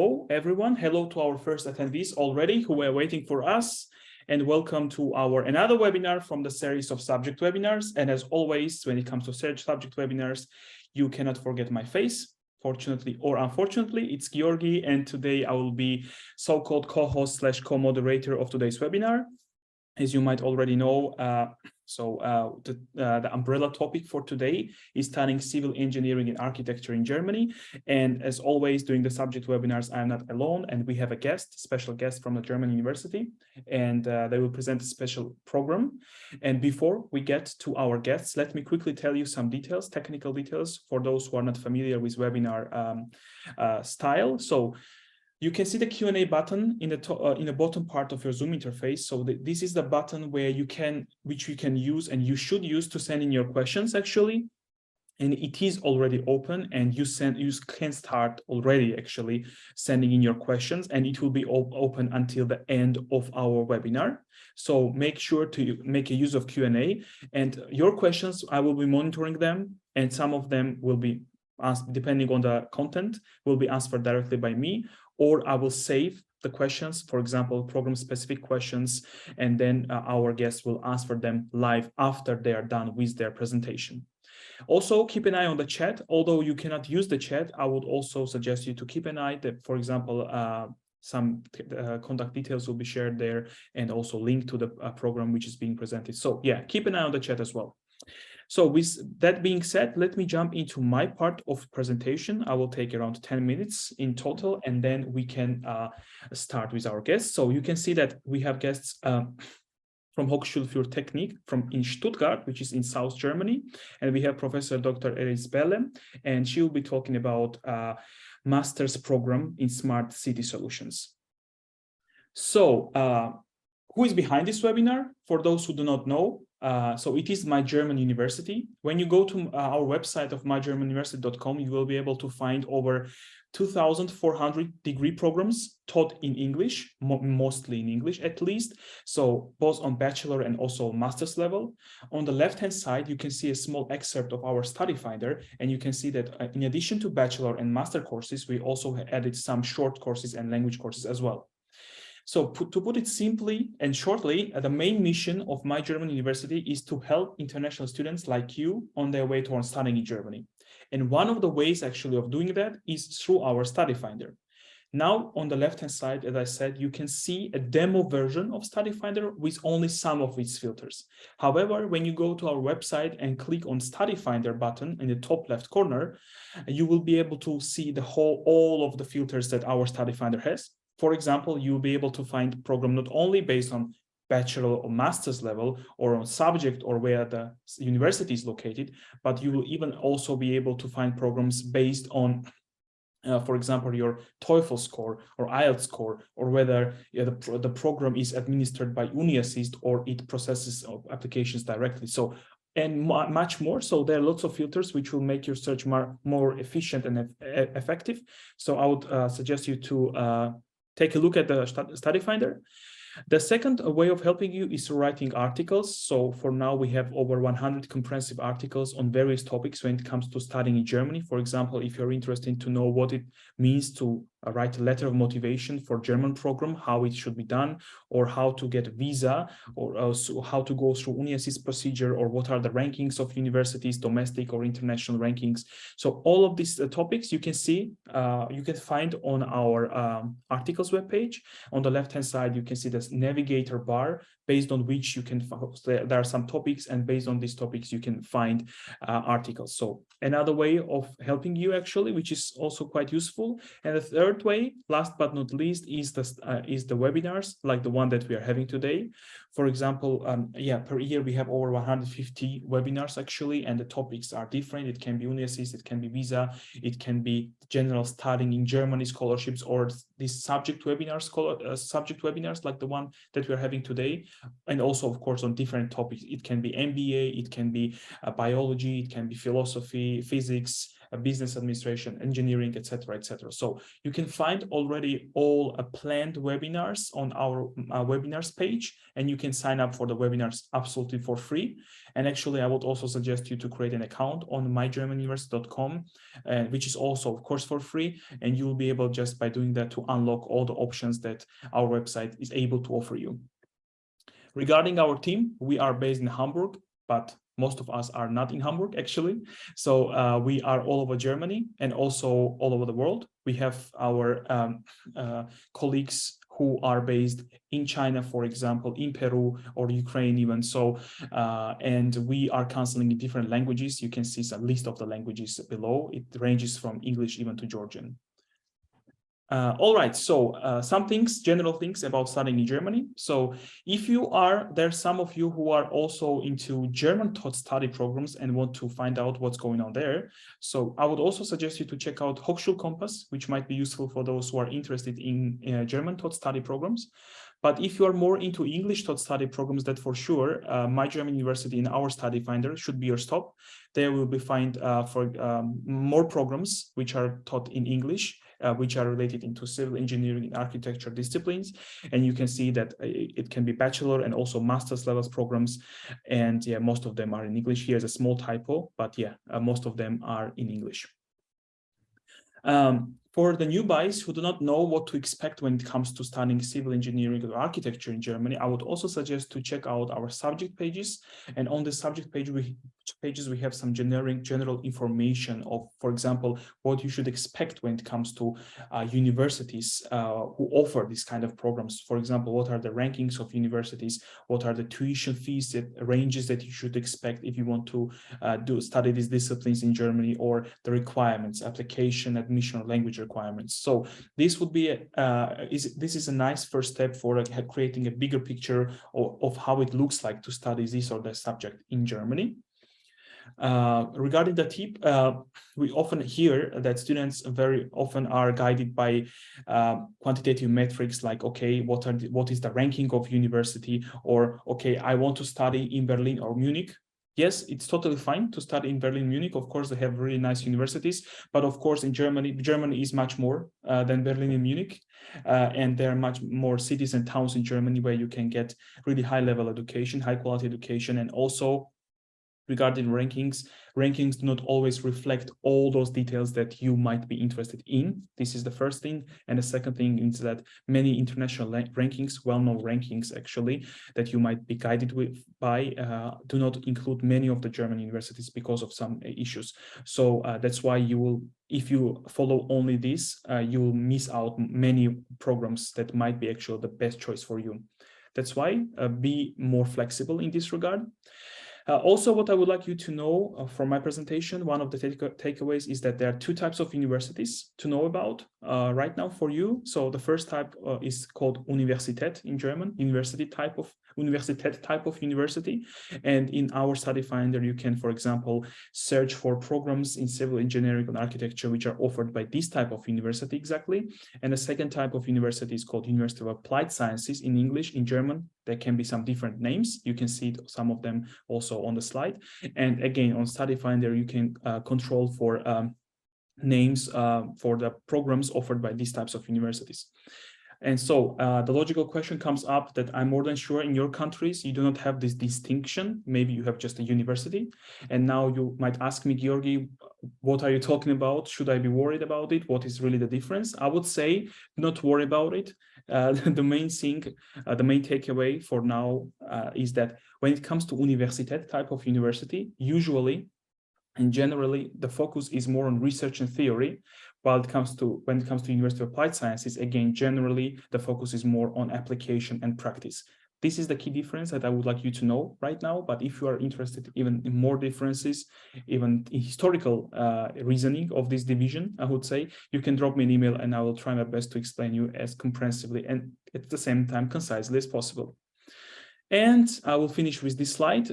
Hello, everyone. Hello to our first attendees already who were waiting for us. And welcome to our another webinar from the series of subject webinars. And as always, when it comes to subject webinars, you cannot forget my face. Fortunately or unfortunately, it's Georgi. And today I will be so-called co-host / co-moderator of today's webinar. As you might already know, the umbrella topic for today is studying civil engineering and architecture in Germany. And as always, during the subject webinars, I'm not alone, and we have a special guest from the German university, and they will present a special program. And before we get to our guests, let me quickly tell you some details, technical details, for those who are not familiar with webinar style. So you can see the Q&A button in the bottom part of your Zoom interface. So this is the button which you can use and you should use to send in your questions actually. And it is already open, and you can start already actually sending in your questions, and it will be open until the end of our webinar. So make sure to make a use of Q&A, and your questions, I will be monitoring them, and some of them will be asked, depending on the content, will be answered directly by me, or I will save the questions, for example, program-specific questions, and then our guests will answer them live after they are done with their presentation. Also, keep an eye on the chat. Although you cannot use the chat, I would also suggest you to keep an eye that, for example, some contact details will be shared there, and also link to the program which is being presented. So yeah, keep an eye on the chat as well. So with that being said, let me jump into my part of presentation. I will take around 10 minutes in total, and then we can start with our guests. So you can see that we have guests from Hochschule für Technik in Stuttgart, which is in South Germany. And we have Professor Dr. Belle, and she will be talking about master's program in smart city solutions. So who is behind this webinar? For those who do not know, so it is MyGermanUniversity. When you go to our website of mygermanuniversity.com, you will be able to find over 2,400 degree programs taught in English, mostly in English at least. So both on bachelor and also master's level. On the left-hand side, you can see a small excerpt of our study finder, and you can see that in addition to bachelor and master courses, we also added some short courses and language courses as well. So to put it simply and shortly, the main mission of MyGermanUniversity is to help international students like you on their way towards studying in Germany. And one of the ways actually of doing that is through our study finder. Now, on the left-hand side, as I said, you can see a demo version of Study Finder with only some of its filters. However, when you go to our website and click on Study Finder button in the top left corner, you will be able to see all of the filters that our Study Finder has. For example, you'll be able to find program not only based on bachelor or master's level or on subject or where the university is located, but you will even also be able to find programs based on for example, your TOEFL score or IELTS score, or whether the program is administered by UniAssist or it processes applications directly. So, and much more. So there are lots of filters which will make your search more efficient and effective. So I would suggest you to take a look at the study finder. The second way of helping you is writing articles. So for now, we have over 100 comprehensive articles on various topics when it comes to studying in Germany. For example, if you're interested to know what it means to write a letter of motivation for German program, how it should be done, or how to get a visa, or also how to go through UniAssist procedure, or what are the rankings of universities, domestic or international rankings. So all of these topics you can see, you can find on our articles webpage. On the left-hand side, you can see this navigator bar based on which you can, there are some topics, and based on these topics, you can find articles. So another way of helping you actually, which is also quite useful. And the third way, last but not least, is the webinars like the one that we are having today. For example, per year we have over 150 webinars actually, and the topics are different. It can be UniAssist, it can be visa, it can be general studying in Germany scholarships, or these subject webinars like the one that we are having today. And also, of course, on different topics. It can be MBA, it can be biology, it can be philosophy, physics, business administration, engineering, etc., etc. So you can find already all planned webinars on our webinars page, and you can sign up for the webinars absolutely for free. And actually, I would also suggest you to create an account on MyGermanUniversity.com, which is also, of course, for free. And you will be able, just by doing that, to unlock all the options that our website is able to offer you. Regarding our team, we are based in Hamburg, but most of us are not in Hamburg, actually. So we are all over Germany and also all over the world. We have our colleagues who are based in China, for example, in Peru or Ukraine even. So, and we are counseling in different languages. You can see a list of the languages below. It ranges from English even to Georgian. All right, so some things, general things about studying in Germany. So if you are, there's some of you who are also into German taught study programs and want to find out what's going on there. So I would also suggest you to check out Hochschulkompass, which might be useful for those who are interested in German taught study programs. But if you are more into English taught study programs, that for sure, MyGermanUniversity in our study finder should be your stop. There will be find more programs which are taught in English, which are related into civil engineering and architecture disciplines. And you can see that it can be bachelor and also master's levels programs. And yeah, most of them are in English. Here's a small typo, but yeah, most of them are in English. For the newbies who do not know what to expect when it comes to studying civil engineering or architecture in Germany, I would also suggest to check out our subject pages. And on the subject pages, we have some general information of, for example, what you should expect when it comes to universities who offer this kind of programs. For example, what are the rankings of universities? What are the tuition fees ranges that you should expect if you want to study these disciplines in Germany, or the requirements, application, admission, or language requirements. So this would be this is a nice first step for creating a bigger picture of how it looks like to study this or that subject in Germany. Regarding the tip, we often hear that students very often are guided by quantitative metrics like, okay, what is the ranking of university, or okay, I want to study in Berlin or Munich. Yes, it's totally fine to study in Berlin, Munich. Of course, they have really nice universities, but of course, in Germany is much more than Berlin and Munich. And there are much more cities and towns in Germany where you can get really high-level education, high-quality education. And also, regarding rankings do not always reflect all those details that you might be interested in. This is the first thing. And the second thing is that many international rankings, well-known rankings actually, that you might be guided by, do not include many of the German universities because of some issues. So that's why you will, if you follow only this, you will miss out many programs that might be actually the best choice for you. That's why be more flexible in this regard. Also, what I would like you to know from my presentation, one of the takeaways is that there are two types of universities to know about right now for you. So the first type is called Universität in German, Universität type of university. And in our study finder, you can, for example, search for programs in civil engineering and architecture, which are offered by this type of university exactly. And the second type of university is called University of Applied Sciences in English. In German, there can be some different names. You can see some of them also on the slide. And again, on Study Finder, you can control for names for the programs offered by these types of universities. And so the logical question comes up that I'm more than sure in your countries, you do not have this distinction. Maybe you have just a university. And now you might ask me, Georgi, what are you talking about? Should I be worried about it? What is really the difference? I would say, not worry about it. The main thing, the main takeaway for now is that when it comes to Universität type of university, usually and generally, the focus is more on research and theory, while when it comes to University of Applied Sciences, again, generally, the focus is more on application and practice. This is the key difference that I would like you to know right now. But if you are interested even in more differences, even in historical reasoning of this division, I would say, you can drop me an email and I will try my best to explain you as comprehensively and at the same time concisely as possible. And I will finish with this slide.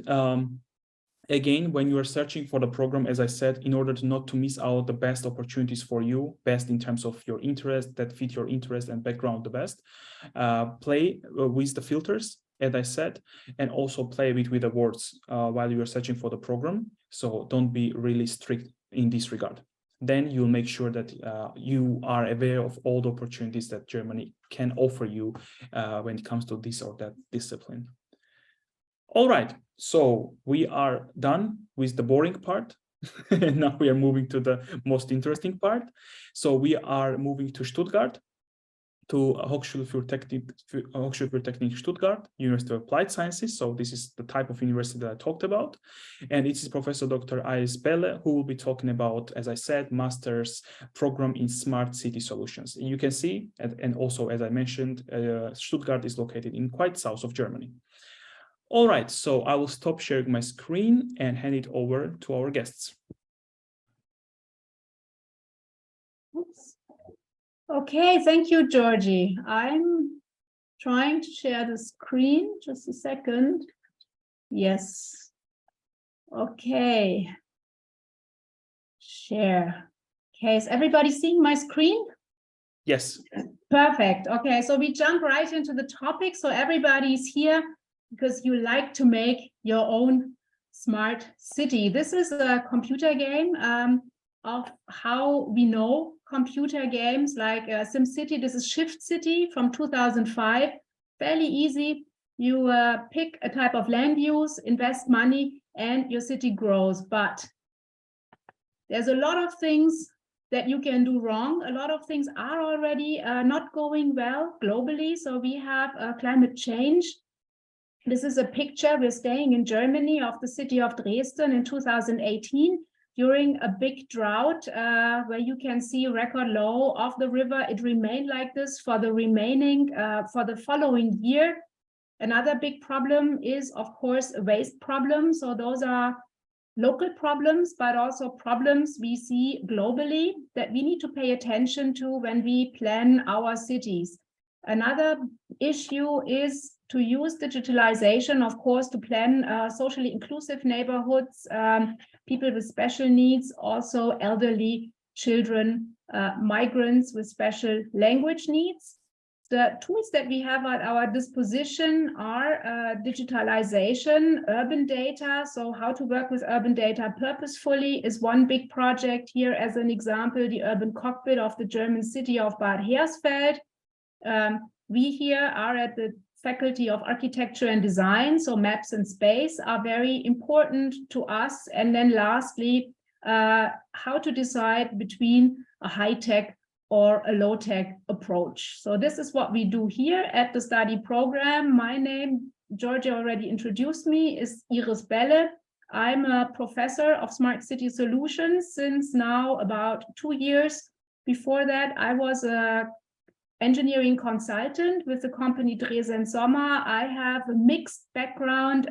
Again, when you are searching for the program, as I said, in order to not to miss out the best opportunities for you, best in terms of your interest, that fit your interest and background the best, play with the filters, as I said, and also play a bit with the words while you are searching for the program. So don't be really strict in this regard. then you'll make sure that you are aware of all the opportunities that Germany can offer you when it comes to this or that discipline. All right, so we are done with the boring part. And now we are moving to the most interesting part. So we are moving to Stuttgart, to Hochschule für Technik Stuttgart, University of Applied Sciences. So this is the type of university that I talked about. And it is Professor Dr. Belle, who will be talking about, as I said, master's program in smart city solutions. And you can see, and also, as I mentioned, Stuttgart is located in quite south of Germany. All right, so I will stop sharing my screen and hand it over to our guests. Oops. Okay, thank you, Georgie. I'm trying to share the screen. Just a second. Yes. Okay. Share. Okay, is everybody seeing my screen? Yes. Perfect. Okay, so we jump right into the topic. So everybody's here because you like to make your own smart city. This is a computer game of how we know computer games like SimCity. This is Shift City from 2005. Fairly easy. You pick a type of land use, invest money, and your city grows. But there's a lot of things that you can do wrong. A lot of things are already not going well globally. So we have climate change. This is a picture. We're staying in Germany of the city of Dresden in 2018 during a big drought where you can see record low of the river. It remained like this for the remaining, for the following year. Another big problem is, of course, a waste problem. So those are local problems, but also problems we see globally that we need to pay attention to when we plan our cities. Another issue is to use digitalization, of course, to plan socially inclusive neighborhoods, people with special needs, also elderly, children, migrants with special language needs. The tools that we have at our disposition are digitalization, urban data. So how to work with urban data purposefully is one big project here. As an example, the urban cockpit of the German city of Bad Hersfeld. We here are at the Faculty of Architecture and Design, so maps and space are very important to us. And then lastly, how to decide between a high-tech or a low-tech approach. So this is what we do here at the study program. My name, Georgia already introduced me, is Belle. I'm a professor of smart city solutions since now about 2 years. Before that, I was a engineering consultant with the company Dresden Sommer. I have a mixed background,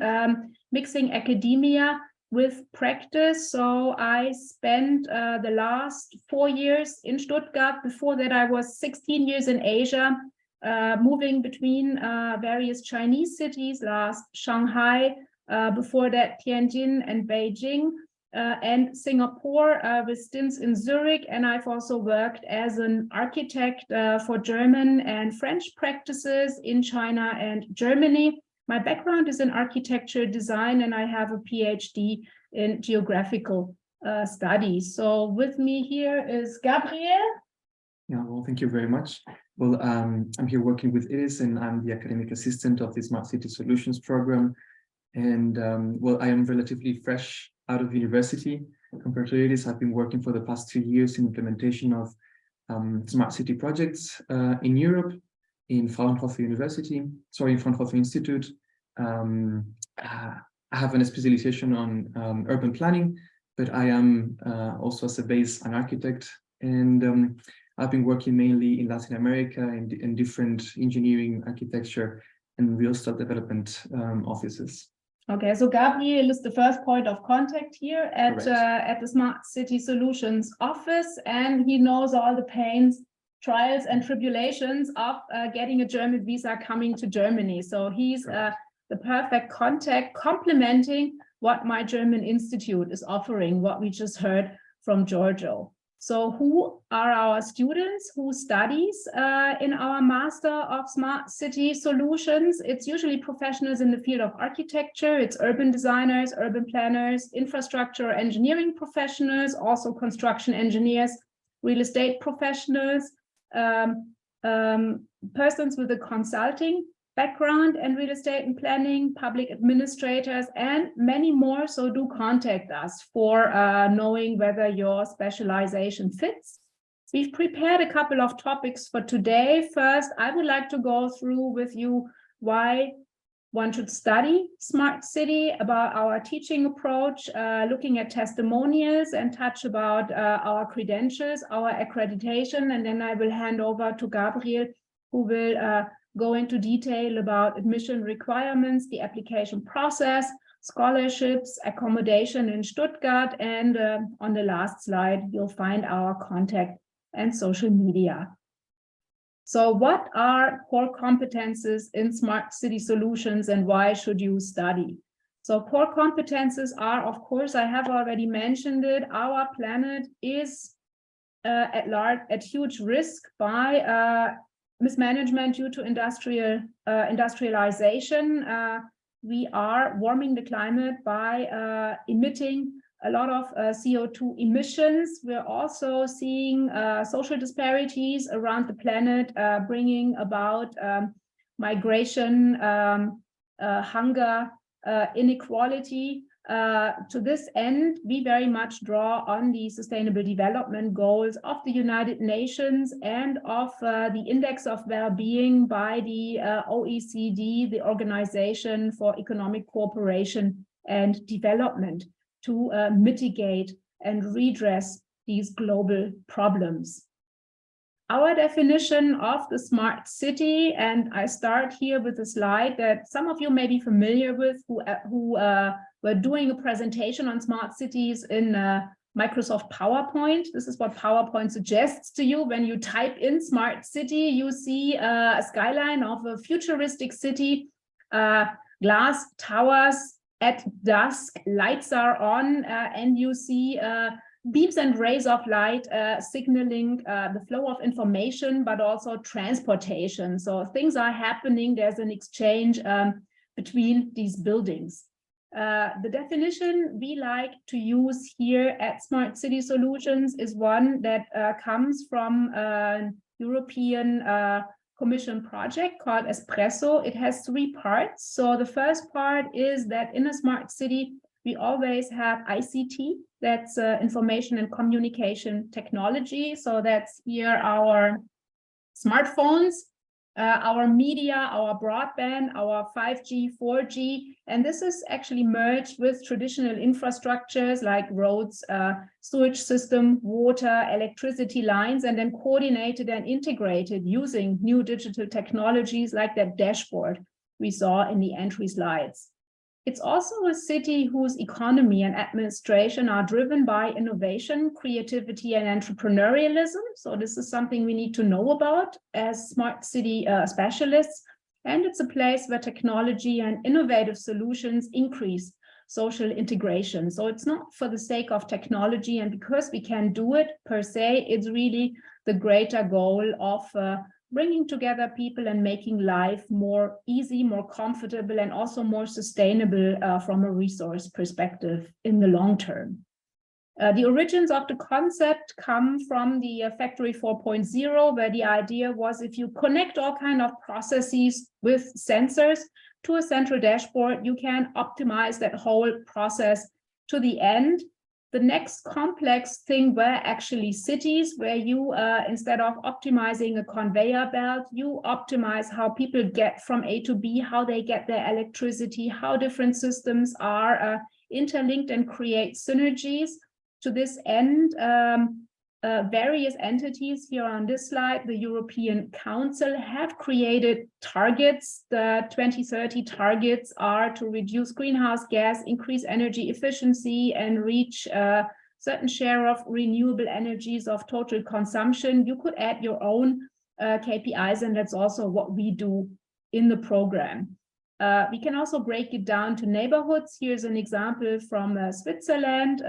mixing academia with practice. So I spent the last 4 years in Stuttgart. Before that, I was 16 years in Asia, moving between various Chinese cities, last Shanghai, before that Tianjin and Beijing, and Singapore with stints in Zurich. And I've also worked as an architect for German and French practices in China and Germany. My background is in architecture design, and I have a PhD in geographical studies. So with me here is Gabriel. Yeah, well, thank you very much. Well, I'm here working with IRIS, and I'm the academic assistant of the Smart City Solutions program. And well, I am relatively fresh out of university compared to IRIS. I've been working for the past 2 years in implementation of smart city projects in Europe, in Fraunhofer Institute. I have a specialization on urban planning, but I am also as a base an architect, and I've been working mainly in Latin America in different engineering, architecture, and real estate development offices. Okay, so Gabriel is the first point of contact here at the Smart City Solutions office, and he knows all the pains, trials, and tribulations of getting a German visa coming to Germany. So he's the perfect contact, complementing what MyGermanUniversity is offering, what we just heard from Giorgio. So who are our students who studies in our Master of Smart City Solutions? It's usually professionals in the field of architecture, it's urban designers, urban planners, infrastructure engineering professionals, also construction engineers, real estate professionals, persons with a consulting background and real estate and planning, public administrators, and many more. So do contact us for knowing whether your specialization fits. We've prepared a couple of topics for today. First, I would like to go through with you why one should study Smart City, about our teaching approach, looking at testimonials, and touch about our credentials, our accreditation, and then I will hand over to Gabriel, who will go into detail about admission requirements, the application process, scholarships, accommodation in Stuttgart, and on the last slide, you'll find our contact and social media. So what are core competences in Smart City Solutions and why should you study? So core competences are, of course, I have already mentioned it, our planet is at huge risk by mismanagement due to industrialization. We are warming the climate by emitting a lot of CO2 emissions. We're also seeing social disparities around the planet, bringing about migration, hunger, inequality. To this end, we very much draw on the Sustainable Development Goals of the United Nations and of the Index of Well-being by the OECD, the Organization for Economic Cooperation and Development, to mitigate and redress these global problems. Our definition of the smart city, and I start here with a slide that some of you may be familiar with who were doing a presentation on smart cities in Microsoft PowerPoint. This is what PowerPoint suggests to you. When you type in smart city, you see a skyline of a futuristic city, glass towers at dusk, lights are on, and you see beams and rays of light signaling the flow of information, but also transportation. So things are happening, there's an exchange between these buildings. The definition we like to use here at Smart City Solutions is one that comes from a European Commission project called Espresso. It has 3 parts. So the first part is that in a smart city, we always have ICT, that's information and communication technology. So that's here our smartphones, our media, our broadband, our 5G, 4G, and this is actually merged with traditional infrastructures like roads, sewage system, water, electricity lines, and then coordinated and integrated using new digital technologies like that dashboard we saw in the entry slides. It's also a city whose economy and administration are driven by innovation, creativity, and entrepreneurialism. So this is something we need to know about as smart city specialists. And it's a place where technology and innovative solutions increase social integration. So it's not for the sake of technology, and because we can do it per se, it's really the greater goal of bringing together people and making life more easy, more comfortable, and also more sustainable from a resource perspective in the long term. The origins of the concept come from the Factory 4.0, where the idea was if you connect all kinds of processes with sensors to a central dashboard, you can optimize that whole process to the end. The next complex thing were actually cities, where you, instead of optimizing a conveyor belt, you optimize how people get from A to B, how they get their electricity, how different systems are interlinked and create synergies. To this end, various entities here on this slide, the European Council, have created targets. The 2030 targets are to reduce greenhouse gas, increase energy efficiency, and reach a certain share of renewable energies of total consumption. You could add your own KPIs, and that's also what we do in the program. We can also break it down to neighborhoods. Here's an example from Switzerland,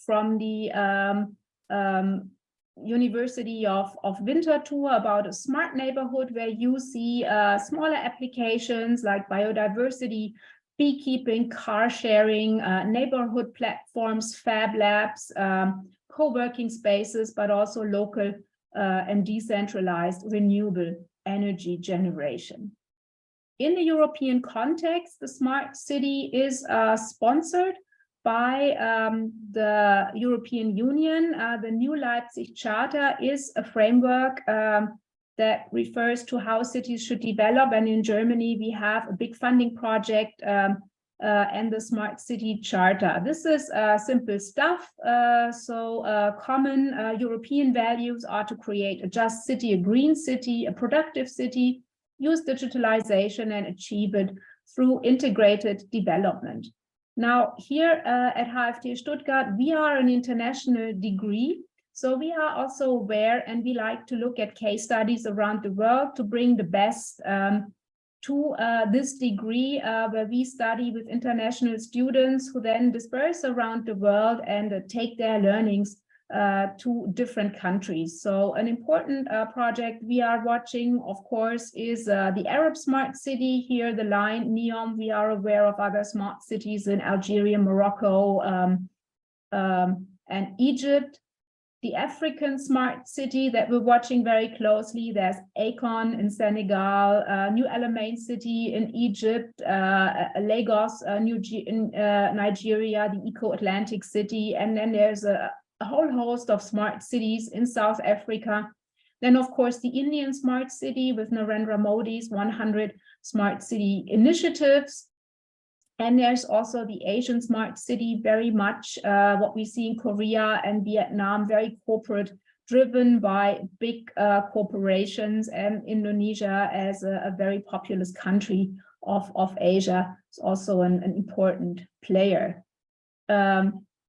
from the University of Winterthur about a smart neighborhood where you see smaller applications like biodiversity, beekeeping, car sharing, neighborhood platforms, fab labs, co-working spaces, but also local and decentralized renewable energy generation. In the European context, the smart city is sponsored by the European Union. The new Leipzig Charter is a framework that refers to how cities should develop. And in Germany, we have a big funding project and the Smart City Charter. This is simple stuff. Common European values are to create a just city, a green city, a productive city, use digitalization and achieve it through integrated development. Now, here at HFT Stuttgart, we are an international degree. So we are also aware and we like to look at case studies around the world to bring the best to this degree where we study with international students who then disperse around the world and take their learnings to different countries. So an important project we are watching, of course, is the Arab Smart City. Here, the line NEOM. We are aware of other smart cities in Algeria, Morocco, and Egypt. The African Smart City that we're watching very closely, there's Akon in Senegal, New Alamein City in Egypt, Lagos, in Nigeria, the Eco-Atlantic City, and then there's a whole host of smart cities in South Africa. Then, of course, the Indian Smart City with Narendra Modi's 100 Smart City initiatives. And there's also the Asian Smart City, very much what we see in Korea and Vietnam, very corporate, driven by big corporations, and Indonesia as a very populous country of Asia is also an important player.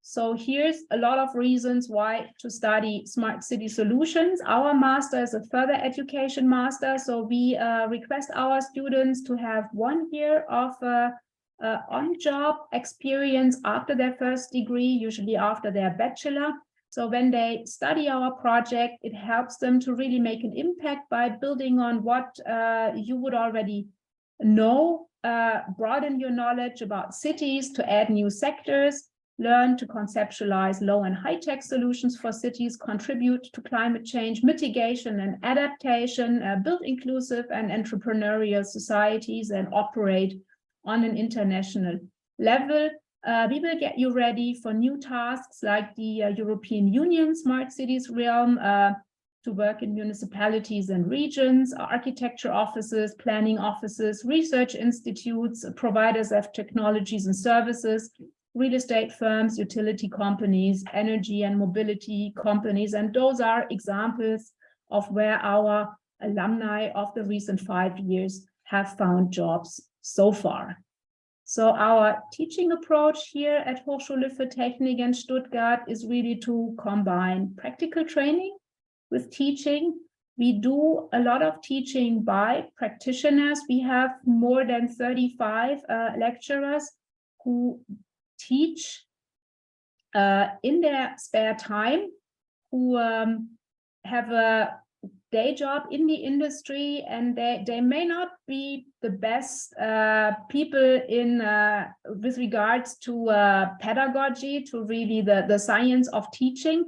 So here's a lot of reasons why to study smart city solutions. Our master is a further education master. So we request our students to have 1 year of on-job experience after their first degree, usually after their bachelor. So when they study our project, it helps them to really make an impact by building on what you would already know, broaden your knowledge about cities to add new sectors, learn to conceptualize low and high-tech solutions for cities, contribute to climate change mitigation and adaptation, build inclusive and entrepreneurial societies, and operate on an international level. We will get you ready for new tasks like the European Union Smart Cities realm, to work in municipalities and regions, architecture offices, planning offices, research institutes, providers of technologies and services, real estate firms, utility companies, energy and mobility companies. And those are examples of where our alumni of the recent 5 years have found jobs so far. So our teaching approach here at Hochschule für Technik in Stuttgart is really to combine practical training with teaching. We do a lot of teaching by practitioners. We have more than 35 lecturers who teach in their spare time, who have a day job in the industry, and they may not be the best people in with regards to pedagogy, to really the science of teaching.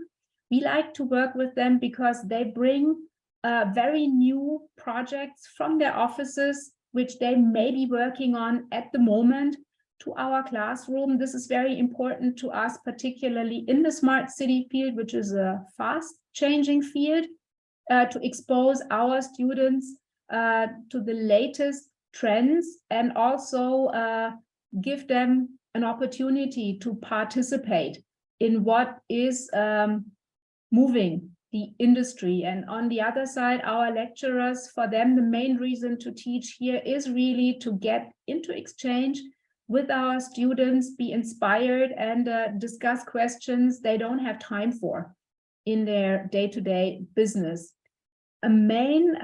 We like to work with them because they bring very new projects from their offices, which they may be working on at the moment, to our classroom. This is very important to us, particularly in the smart city field, which is a fast changing field, to expose our students to the latest trends and also give them an opportunity to participate in what is moving the industry. And on the other side, our lecturers, for them, the main reason to teach here is really to get into exchange with our students, be inspired, and discuss questions they don't have time for in their day-to-day business. A main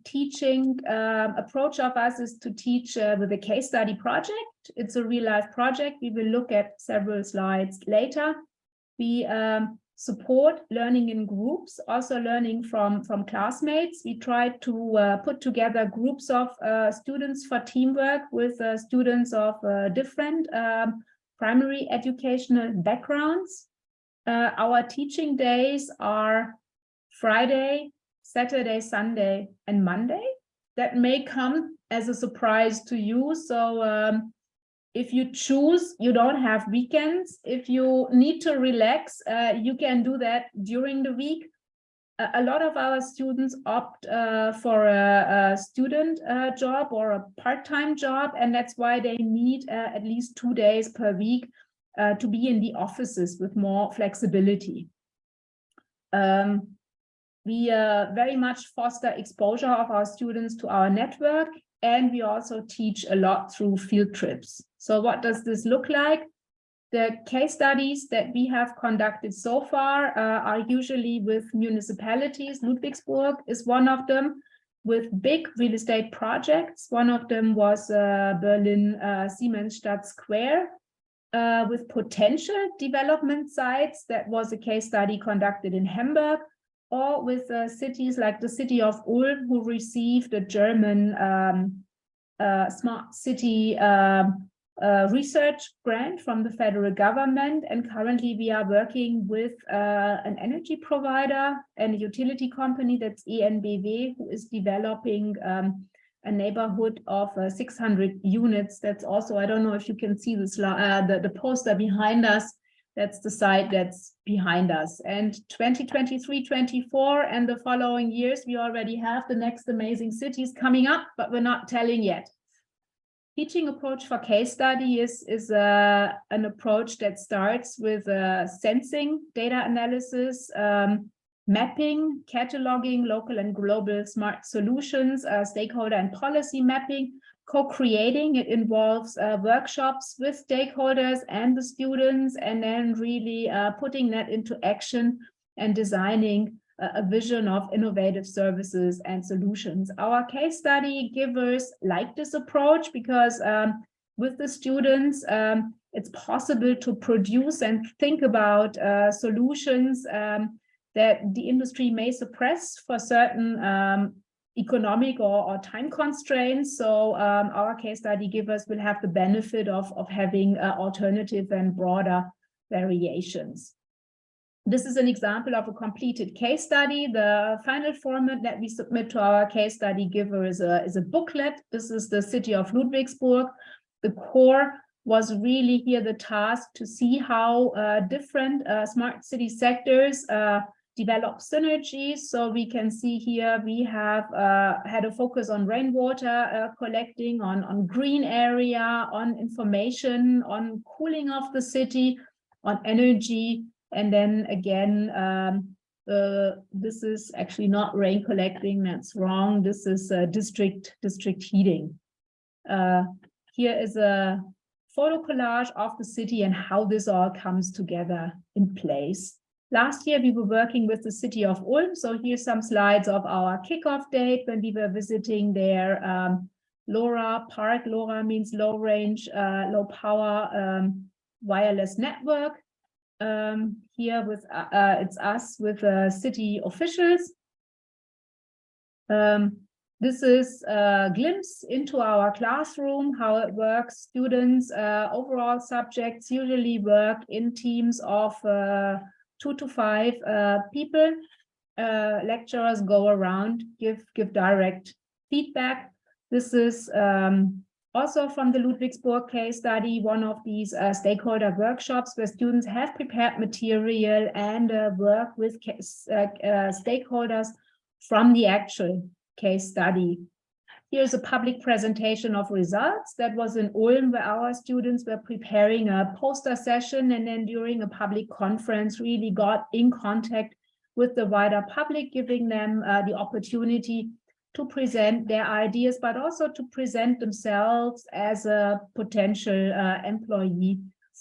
teaching approach of us is to teach with a case study project. It's a real-life project. We will look at several slides later. We support learning in groups, also learning from classmates. We try to put together groups of students for teamwork with students of different primary educational backgrounds. Our teaching days are Friday, Saturday, Sunday, and Monday. That may come as a surprise to you. So if you choose, you don't have weekends. If you need to relax, you can do that during the week. A lot of our students opt for a student job or a part-time job, and that's why they need at least 2 days per week to be in the offices with more flexibility. We very much foster exposure of our students to our network, and we also teach a lot through field trips. So what does this look like? The case studies that we have conducted so far are usually with municipalities. Ludwigsburg is one of them, with big real estate projects. One of them was Berlin Siemensstadt Square, with potential development sites. That was a case study conducted in Hamburg, or with cities like the city of Ulm, who received a German smart city research grant from the federal government. And currently we are working with an energy provider and a utility company, that's EnBW, who is developing a neighborhood of 600 units. That's also, I don't know if you can see this, the poster behind us. That's the site that's behind us. And 2023, 24, and the following years, we already have the next amazing cities coming up, but we're not telling yet. Teaching approach for case study is an approach that starts with sensing, data analysis, mapping, cataloging local and global smart solutions, stakeholder and policy mapping, co-creating. It involves workshops with stakeholders and the students, and then really putting that into action and designing a vision of innovative services and solutions. Our case study givers like this approach because with the students, it's possible to produce and think about solutions that the industry may suppress for certain economic or time constraints. So our case study givers will have the benefit of having alternative and broader variations. This is an example of a completed case study. The final format that we submit to our case study giver is a booklet. This is the city of Ludwigsburg. The core was really here the task to see how different smart city sectors develop synergies. So we can see here we have had a focus on rainwater collecting, on green area, on information, on cooling of the city, on energy. And then again, this is actually not rain collecting, that's wrong. This is district heating. Here is a photo collage of the city and how this all comes together in place. Last year, we were working with the city of Ulm. So here's some slides of our kickoff date when we were visiting their LoRa park. LoRa means low range, low power wireless network. Here with it's us with city officials. This is a glimpse into our classroom, how it works. Students, overall subjects usually work in teams of 2 to 5 people. Lecturers go around, give direct feedback. This is also from the Ludwigsburg case study, one of these stakeholder workshops where students have prepared material and work with stakeholders from the actual case study. Here's a public presentation of results. That was in Ulm, where our students were preparing a poster session, and then during a public conference really got in contact with the wider public, giving them the opportunity to present their ideas, but also to present themselves as a potential employee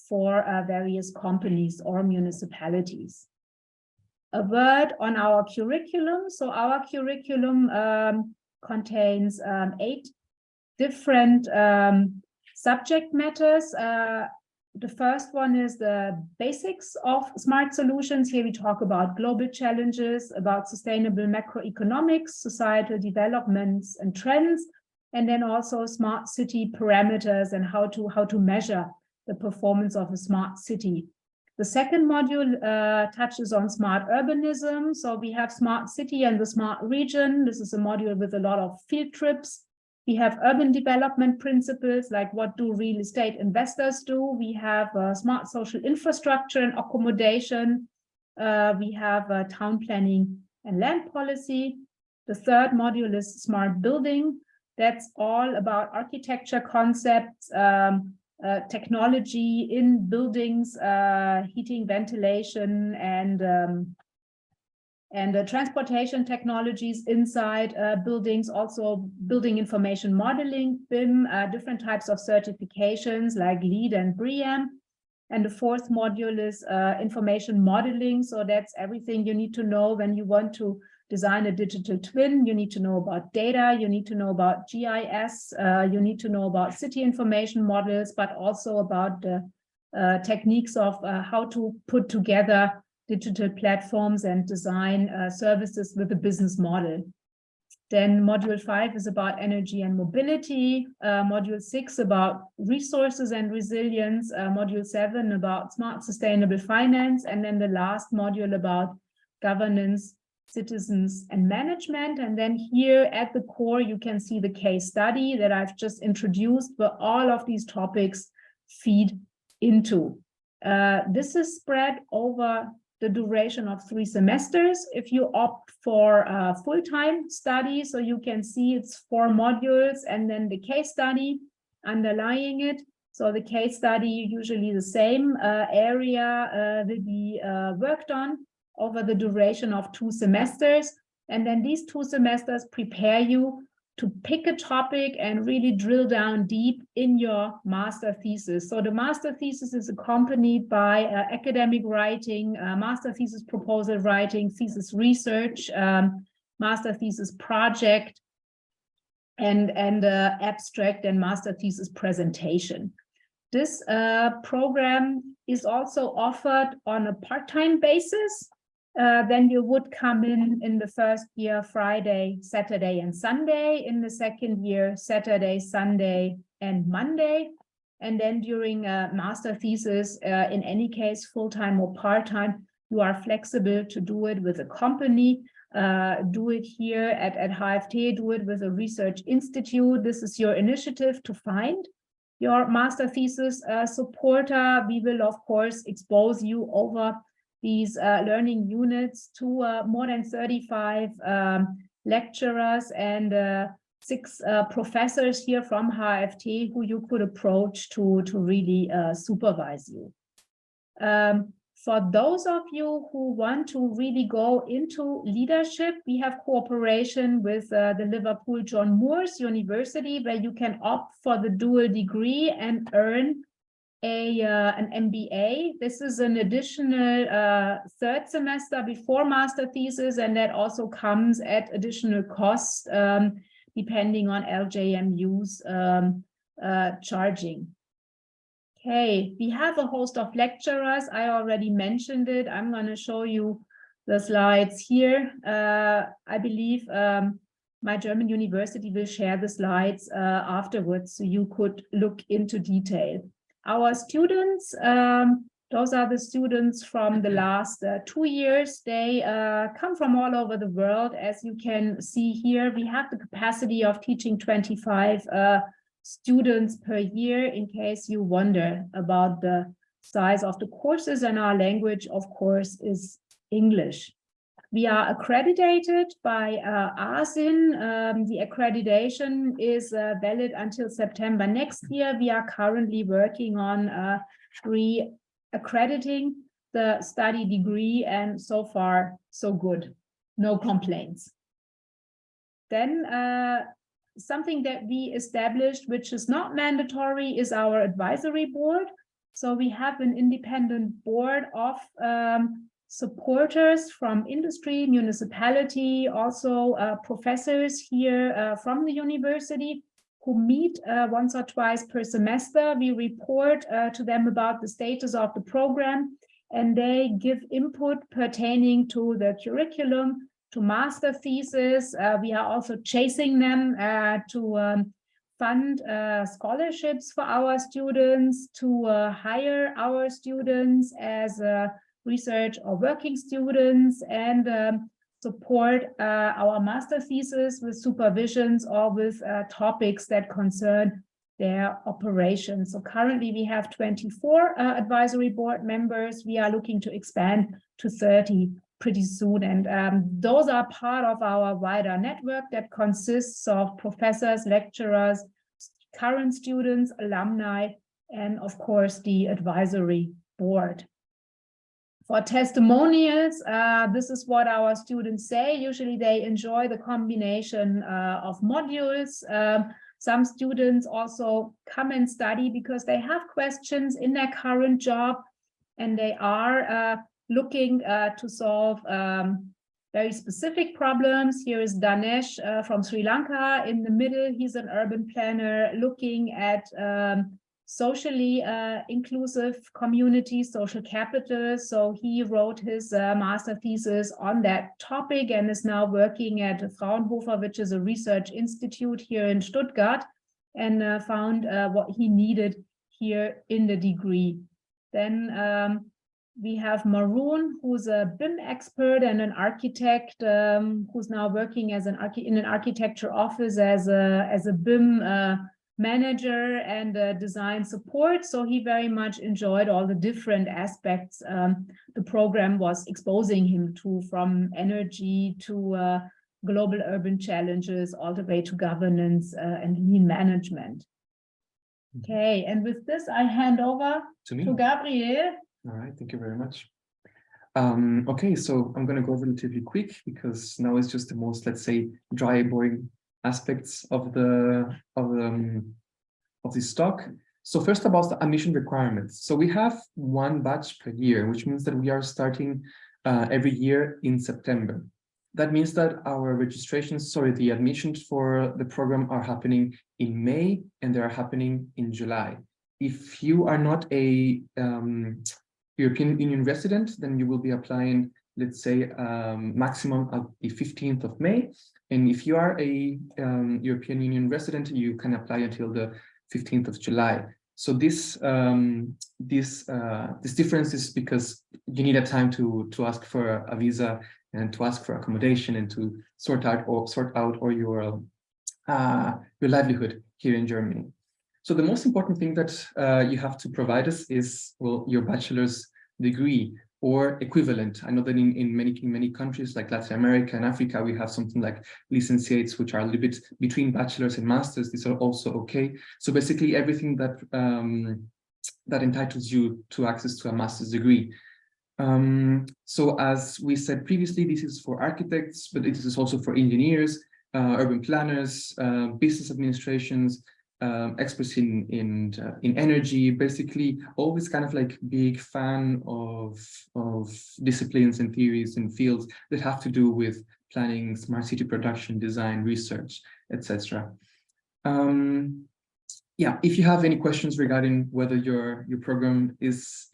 for various companies or municipalities. A word on our curriculum. So our curriculum contains 8 different subject matters. The first one is the basics of smart solutions. Here we talk about global challenges, about sustainable macroeconomics, societal developments and trends, and then also smart city parameters and how to measure the performance of a smart city. The second module touches on smart urbanism. So we have smart city and the smart region. This is a module with a lot of field trips. We have urban development principles, like what do real estate investors do? We have smart social infrastructure and accommodation. We have town planning and land policy. The third module is smart building. That's all about architecture concepts, technology in buildings, heating, ventilation, and transportation technologies inside buildings, also building information modeling, BIM, different types of certifications like LEED and BREEAM. And the fourth module is information modeling. So that's everything you need to know when you want to design a digital twin. You need to know about data, you need to know about GIS, you need to know about city information models, but also about the techniques of how to put together digital platforms and design services with a business model. Then module 5 is about energy and mobility, module 6 about resources and resilience, module 7 about smart sustainable finance, and then the last module about governance, citizens and management. And then here at the core, you can see the case study that I've just introduced, where all of these topics feed into. This is spread over the duration of 3 semesters. If you opt for a full-time study, so you can see it's 4 modules and then the case study underlying it. So the case study, usually the same area will be worked on over the duration of 2 semesters. And then these 2 semesters prepare you to pick a topic and really drill down deep in your master thesis. So the master thesis is accompanied by academic writing, master thesis proposal writing, thesis research, master thesis project, and abstract and master thesis presentation. This program is also offered on a part-time basis. Then you would come in the first year, Friday, Saturday, and Sunday. In the second year, Saturday, Sunday, and Monday. And then during master thesis, in any case, full-time or part-time, you are flexible to do it with a company, do it here at HFT, do it with a research institute. This is your initiative to find your master thesis supporter. We will, of course, expose you over these learning units to more than 35 lecturers and 6 professors here from HFT who you could approach to really supervise you. For those of you who want to really go into leadership, we have cooperation with the Liverpool John Moores University, where you can opt for the dual degree and earn an MBA. This is an additional 3rd semester before master thesis, and that also comes at additional costs depending on LJMU's charging. Okay, we have a host of lecturers. I already mentioned it. I'm going to show you the slides here. I believe MyGermanUniversity will share the slides afterwards, so you could look into detail. Our students, those are the students from the last 2 years. They come from all over the world. As you can see here, we have the capacity of teaching 25 students per year, in case you wonder about the size of the courses, and our language, of course, is English. We are accredited by ASIN. The accreditation is valid until September next year. We are currently working on re-accrediting the study degree, and so far, so good. No complaints. Then something that we established, which is not mandatory, is our advisory board. So we have an independent board of supporters from industry, municipality, also professors here from the university, who meet once or twice per semester. We report to them about the status of the program, and they give input pertaining to the curriculum, to master thesis. We are also chasing them to fund scholarships for our students, to hire our students as research or working students, and support our master thesis with supervisions or with topics that concern their operations. So currently we have 24 advisory board members. We are looking to expand to 30 pretty soon. And those are part of our wider network that consists of professors, lecturers, current students, alumni, and of course the advisory board. For testimonials, this is what our students say. Usually they enjoy the combination of modules. Some students also come and study because they have questions in their current job, and they are looking to solve very specific problems. Here is Danesh from Sri Lanka in the middle. He's an urban planner looking at socially inclusive communities, social capital. So he wrote his master thesis on that topic and is now working at 𝘱𝘢𝘪𝘯𝘨, which is a research institute here in Stuttgart, and found what he needed here in the degree. Then we have Maroon, who's a BIM expert and an architect, who's now working as in an architecture office as a BIM manager and design support. So he very much enjoyed all the different aspects the program was exposing him to, from energy to global urban challenges, all the way to governance and lean management. Okay, and with this, I hand over to Gabriel. All right, thank you very much. Okay, so I'm going to go relatively quick because now it's just the most, let's say, dry, boring aspects of this talk. So first about the admission requirements. So we have one batch per year, which means that we are starting every year in September. That means that our registrations, the admissions for the program are happening in May and they are happening in July. If you are not a European Union resident, then you will be applying, let's say, maximum of the 15th of May. And if you are a European Union resident, you can apply until the 15th of July. So this difference is because you need a time to ask for a visa and to ask for accommodation and to sort out your livelihood here in Germany. So the most important thing that you have to provide us is, well, your bachelor's degree or equivalent. I know that in many countries like Latin America and Africa, we have something like licenciates, which are a little bit between bachelors and masters. These are also okay. So basically everything that that entitles you to access to a master's degree. So as we said previously, this is for architects, but it is also for engineers, urban planners, business administrations, experts in energy, basically all this kind of like big fan of disciplines and theories and fields that have to do with planning, smart city production, design, research, etc. Yeah, if you have any questions regarding whether your program is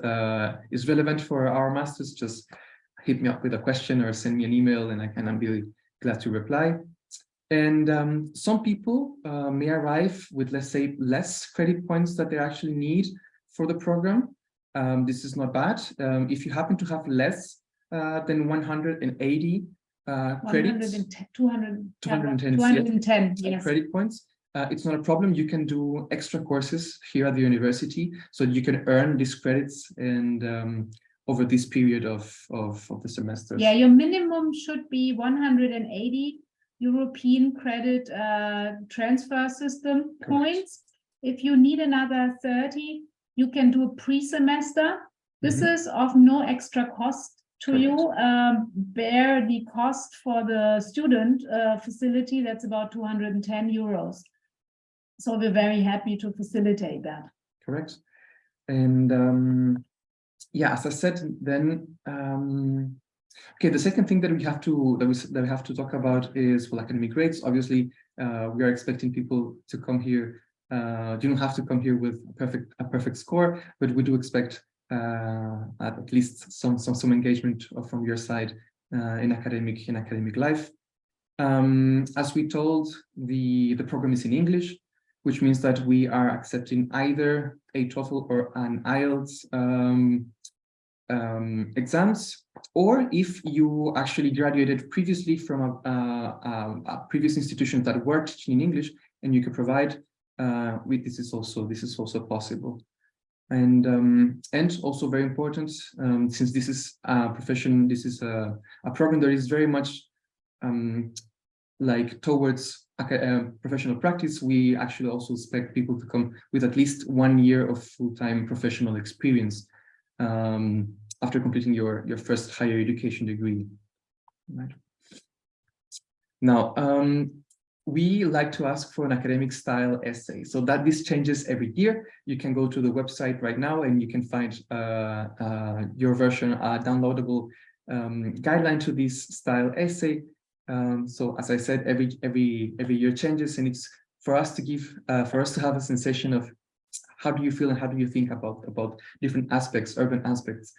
relevant for our masters, just hit me up with a question or send me an email, and I'm really glad to reply. And some people may arrive with, let's say, less credit points that they actually need for the program. This is not bad. If you happen to have less than 180 credits, 210 yes. Credit points, it's not a problem. You can do extra courses here at the university, so you can earn these credits and over this period of the semester. Yeah, your minimum should be 180 European credit transfer system points. If you need another 30, you can do a pre-semester. This is of no extra cost to you. Bear the cost for the student facility, that's about 210 euros. So we're very happy to facilitate that. Correct. And yeah, as I said, then okay, the second thing that we have to talk about is, well, academic grades. Obviously, We are expecting people to come here. You don't have to come here with a perfect score, but we do expect at least some engagement from your side in academic life. As we told, the program is in English, which means that we are accepting either a TOEFL or an IELTS exams, or if you actually graduated previously from a previous institution that were teaching in English and you could provide, this is also possible. And also very important, since this is a profession, this is a program that is very much like towards professional practice. We actually also expect people to come with at least 1 year of full-time professional experience after completing your first higher education degree. Right. Now, we like to ask for an academic style essay, so that this changes every year. You can go to the website right now and you can find your version, a downloadable guideline to this style essay. So as I said, every year changes, and it's for us to have a sensation of how do you feel and how do you think about different aspects, urban aspects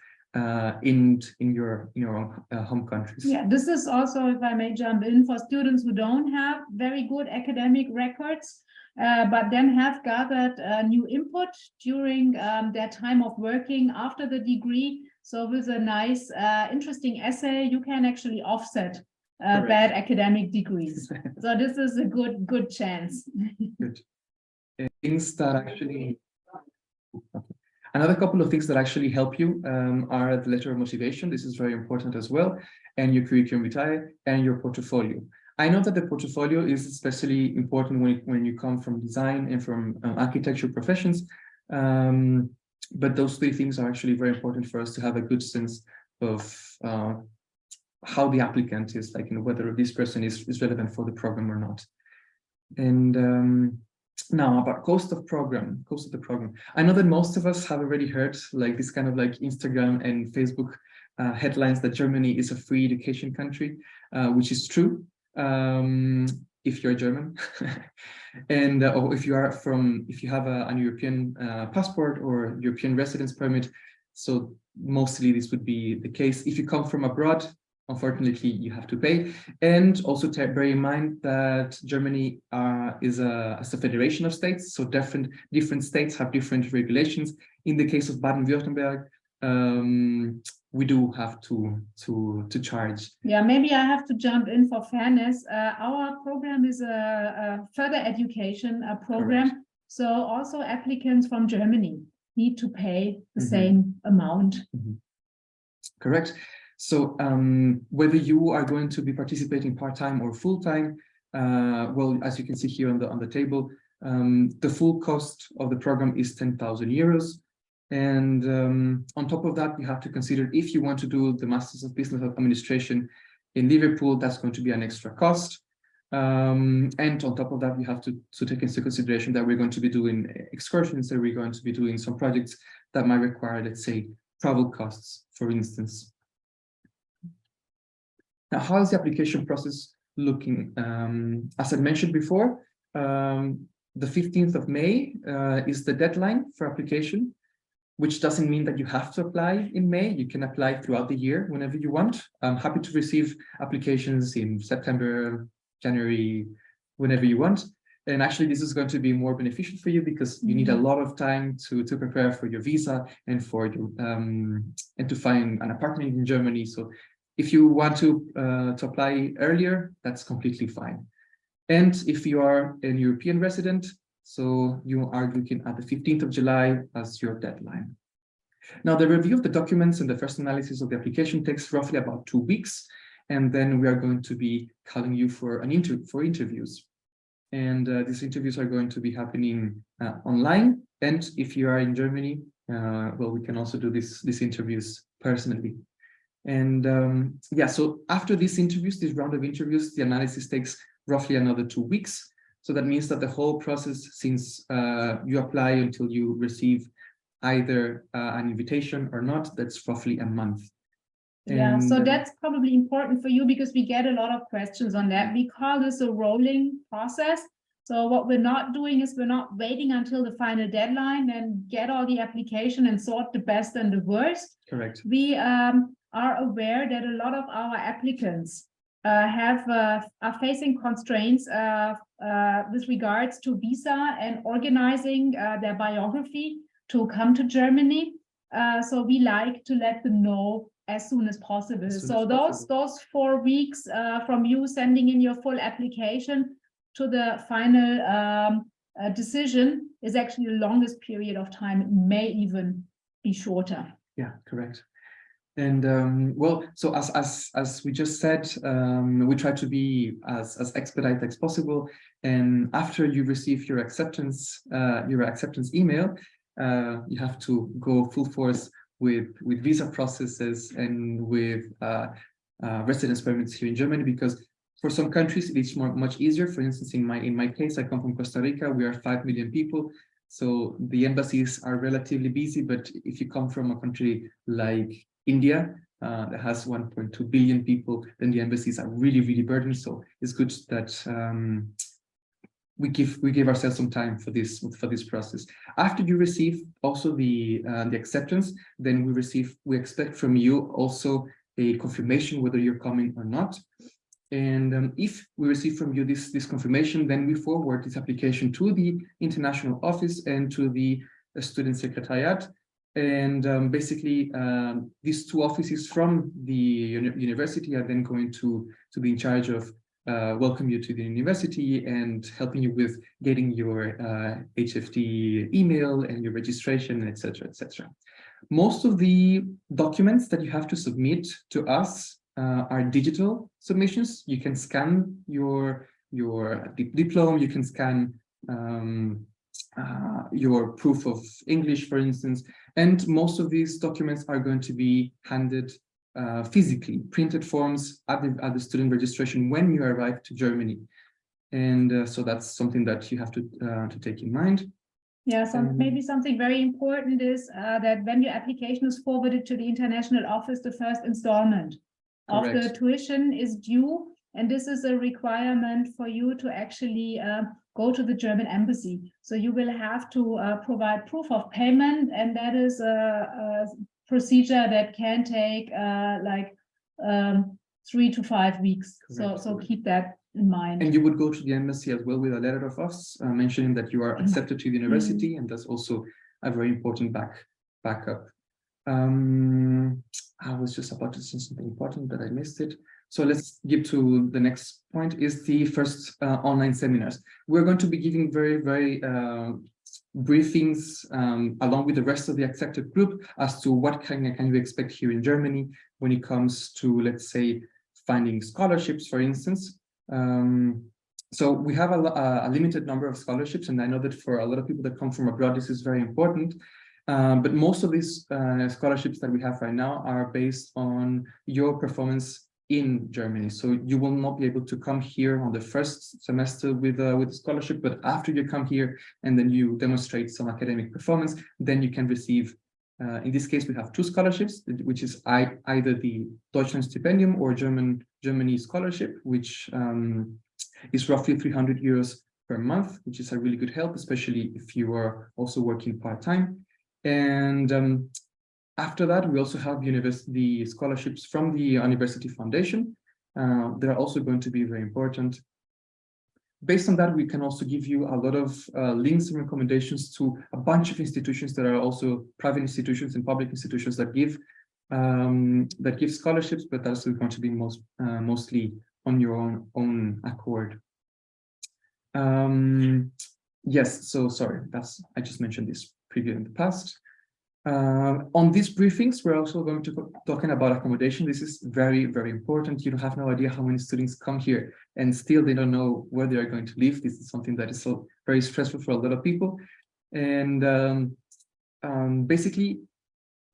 in your own home countries. Yeah, this is also, if I may jump in, for students who don't have very good academic records, but then have gathered new input during their time of working after the degree. So with a nice, interesting essay, you can actually offset bad academic degrees. So this is a good chance. Good. Things that actually, another couple of things that actually help you are the letter of motivation. This is very important as well, and your curriculum vitae and your portfolio. I know that the portfolio is especially important when you come from design and from architecture professions, but those three things are actually very important for us to have a good sense of how the applicant is, like, whether this person is relevant for the program or not. And now about cost of the program. I know that most of us have already heard like this kind of like Instagram and Facebook headlines that Germany is a free education country, which is true if you're German, and or if you have an European passport or European residence permit. So mostly this would be the case. If you come from abroad, unfortunately, you have to pay. And also bear in mind that Germany is a federation of states, so different states have different regulations. In the case of Baden-Württemberg, we do have to charge. Yeah, maybe I have to jump in for fairness. Our program is a further education program. Correct. So also applicants from Germany need to pay the same amount. Correct. So whether you are going to be participating part-time or full-time, well, as you can see here on the table, the full cost of the program is 10,000 euros. And on top of that, you have to consider if you want to do the Masters of Business Administration in Liverpool, that's going to be an extra cost. And on top of that, we have to take into consideration that we're going to be doing excursions, that we're going to be doing some projects that might require, let's say, travel costs, for instance. Now, how is the application process looking? As I mentioned before, the 15th of May is the deadline for application, which doesn't mean that you have to apply in May. You can apply throughout the year whenever you want. I'm happy to receive applications in September, January, whenever you want. And actually, this is going to be more beneficial for you because you need a lot of time to prepare for your visa and for your and to find an apartment in Germany. So if you want to apply earlier, that's completely fine. And if you are an European resident, so you are looking at the 15th of July as your deadline. Now, the review of the documents and the first analysis of the application takes roughly about 2 weeks. And then we are going to be calling you for interviews. And these interviews are going to be happening online. And if you are in Germany, well, we can also do these interviews personally. And yeah, so after these interviews, this round of interviews, the analysis takes roughly another 2 weeks. So that means that the whole process, since you apply until you receive either an invitation or not, that's roughly a month. Yeah, And, so that's probably important for you because we get a lot of questions on that. We call this a rolling process. So what we're not doing is we're not waiting until the final deadline and get all the application and sort the best and the worst. correct. We are aware that a lot of our applicants are facing constraints with regards to visa and organizing their biography to come to Germany. So we like to let them know as soon as possible. So those 4 weeks from you sending in your full application to the final decision is actually the longest period of time. It may even be shorter. Yeah, correct. And well, so as we just said, we try to be as expedite as possible. And after you receive your acceptance email, you have to go full force with visa processes and with residence permits here in Germany, because for some countries it's much easier. For instance, in my case, I come from Costa Rica. We are 5 million people, so the embassies are relatively busy. But if you come from a country like India, that has 1.2 billion people, then the embassies are really burdened. So it's good that we give ourselves some time for this process. After you receive also the acceptance, then we expect from you also a confirmation whether you're coming or not. And if we receive from you this confirmation, then we forward this application to the international office and to the student secretariat. And basically, these 2 offices from the university are then going to be in charge of welcome you to the university and helping you with getting your HFT email and your registration, etc., etc. Most of the documents that you have to submit to us are digital submissions. You can scan your diploma, you can scan your proof of English, for instance, and most of these documents are going to be handed physically, printed forms at the student registration when you arrive to Germany. And so that's something that you have to take in mind. Yeah, so maybe something very important is that when your application is forwarded to the international office, the first installment of the tuition is due, and this is a requirement for you to actually go to the German embassy. So you will have to provide proof of payment, and that is a procedure that can take like 3 to 5 weeks. So keep that in mind. And you would go to the embassy as well with a letter of us mentioning that you are accepted to the university, and that's also a very important backup. I was just about to say something important, but I missed it. So let's get to the next point, is the first online seminars. We're going to be giving very briefings along with the rest of the accepted group as to what can you expect here in Germany when it comes to, let's say, finding scholarships, for instance. So we have a limited number of scholarships, and I know that for a lot of people that come from abroad, this is very important. But most of these scholarships that we have right now are based on your performance in Germany. So you will not be able to come here on the first semester with a scholarship, but after you come here and then you demonstrate some academic performance, then you can receive, in this case, we have 2 scholarships, which is either the Deutschland-Stipendium or Germany scholarship, which is roughly 300 euros per month, which is a really good help, especially if you are also working part-time. And after that, we also have the scholarships from the University Foundation. They're also going to be very important. Based on that, we can also give you a lot of links and recommendations to a bunch of institutions that are also private institutions and public institutions that give scholarships, but that's going to be mostly on your own accord. Yes, so sorry, I just mentioned this preview in the past. On these briefings, we're also going to be talking about accommodation. This is very important. You have no idea how many students come here and still they don't know where they are going to live. This is something that is so very stressful for a lot of people. And basically,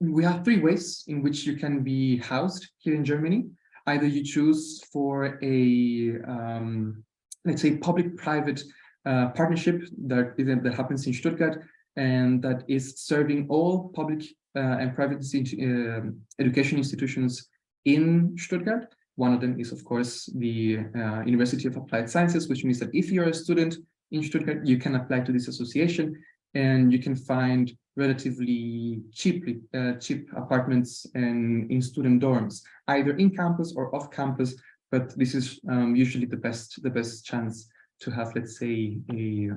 we have 3 ways in which you can be housed here in Germany. Either you choose for a, let's say, public-private partnership that happens in Stuttgart, and that is serving all public and private education institutions in Stuttgart. One of them is, of course, the University of Applied Sciences, which means that if you're a student in Stuttgart, you can apply to this association, and you can find relatively cheap apartments and in student dorms, either in campus or off campus. But this is usually the best chance to have, let's say, a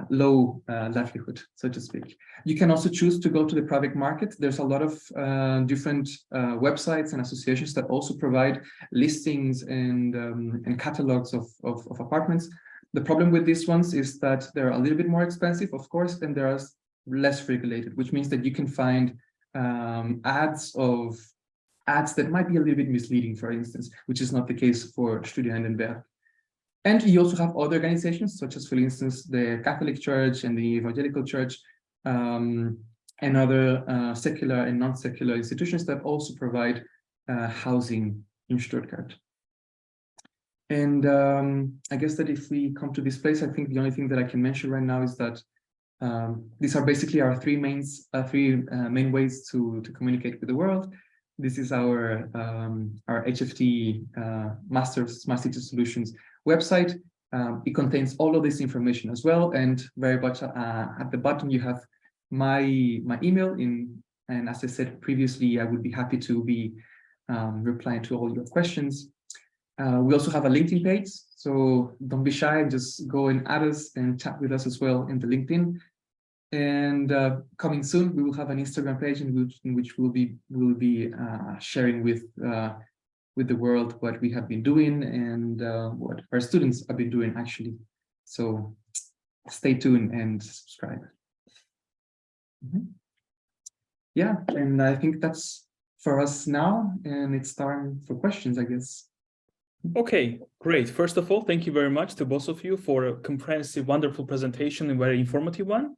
low livelihood, so to speak. You can also choose to go to the private market. There's a lot of different websites and associations that also provide listings and catalogs of apartments. The problem with these ones is that they're a little bit more expensive, of course, and they're less regulated, which means that you can find ads that might be a little bit misleading, for instance, which is not the case for 𝘱𝘢𝘪𝘥𝘷𝘦𝘳𝘴𝘪𝘀. And you also have other organizations, such as, for instance, the Catholic Church and the Evangelical Church, and other secular and non-secular institutions that also provide housing in Stuttgart. And I guess that if we come to this place, I think the only thing that I can mention right now is that these are basically our three main ways to communicate with the world. This is our HFT Masters Smart City Solutions website. It contains all of this information as well, and very much at the bottom you have my email and as I said previously, I would be happy to be replying to all your questions. We also have a LinkedIn page, so don't be shy, just go and add us and chat with us as well in the LinkedIn. And coming soon, we will have an Instagram page in which we'll be sharing with the world what we have been doing and what our students have been doing, actually. So stay tuned and subscribe. Yeah, and I think that's for us now, and it's time for questions, I guess. Okay, great. First of all, thank you very much to both of you for a comprehensive, wonderful presentation and very informative one.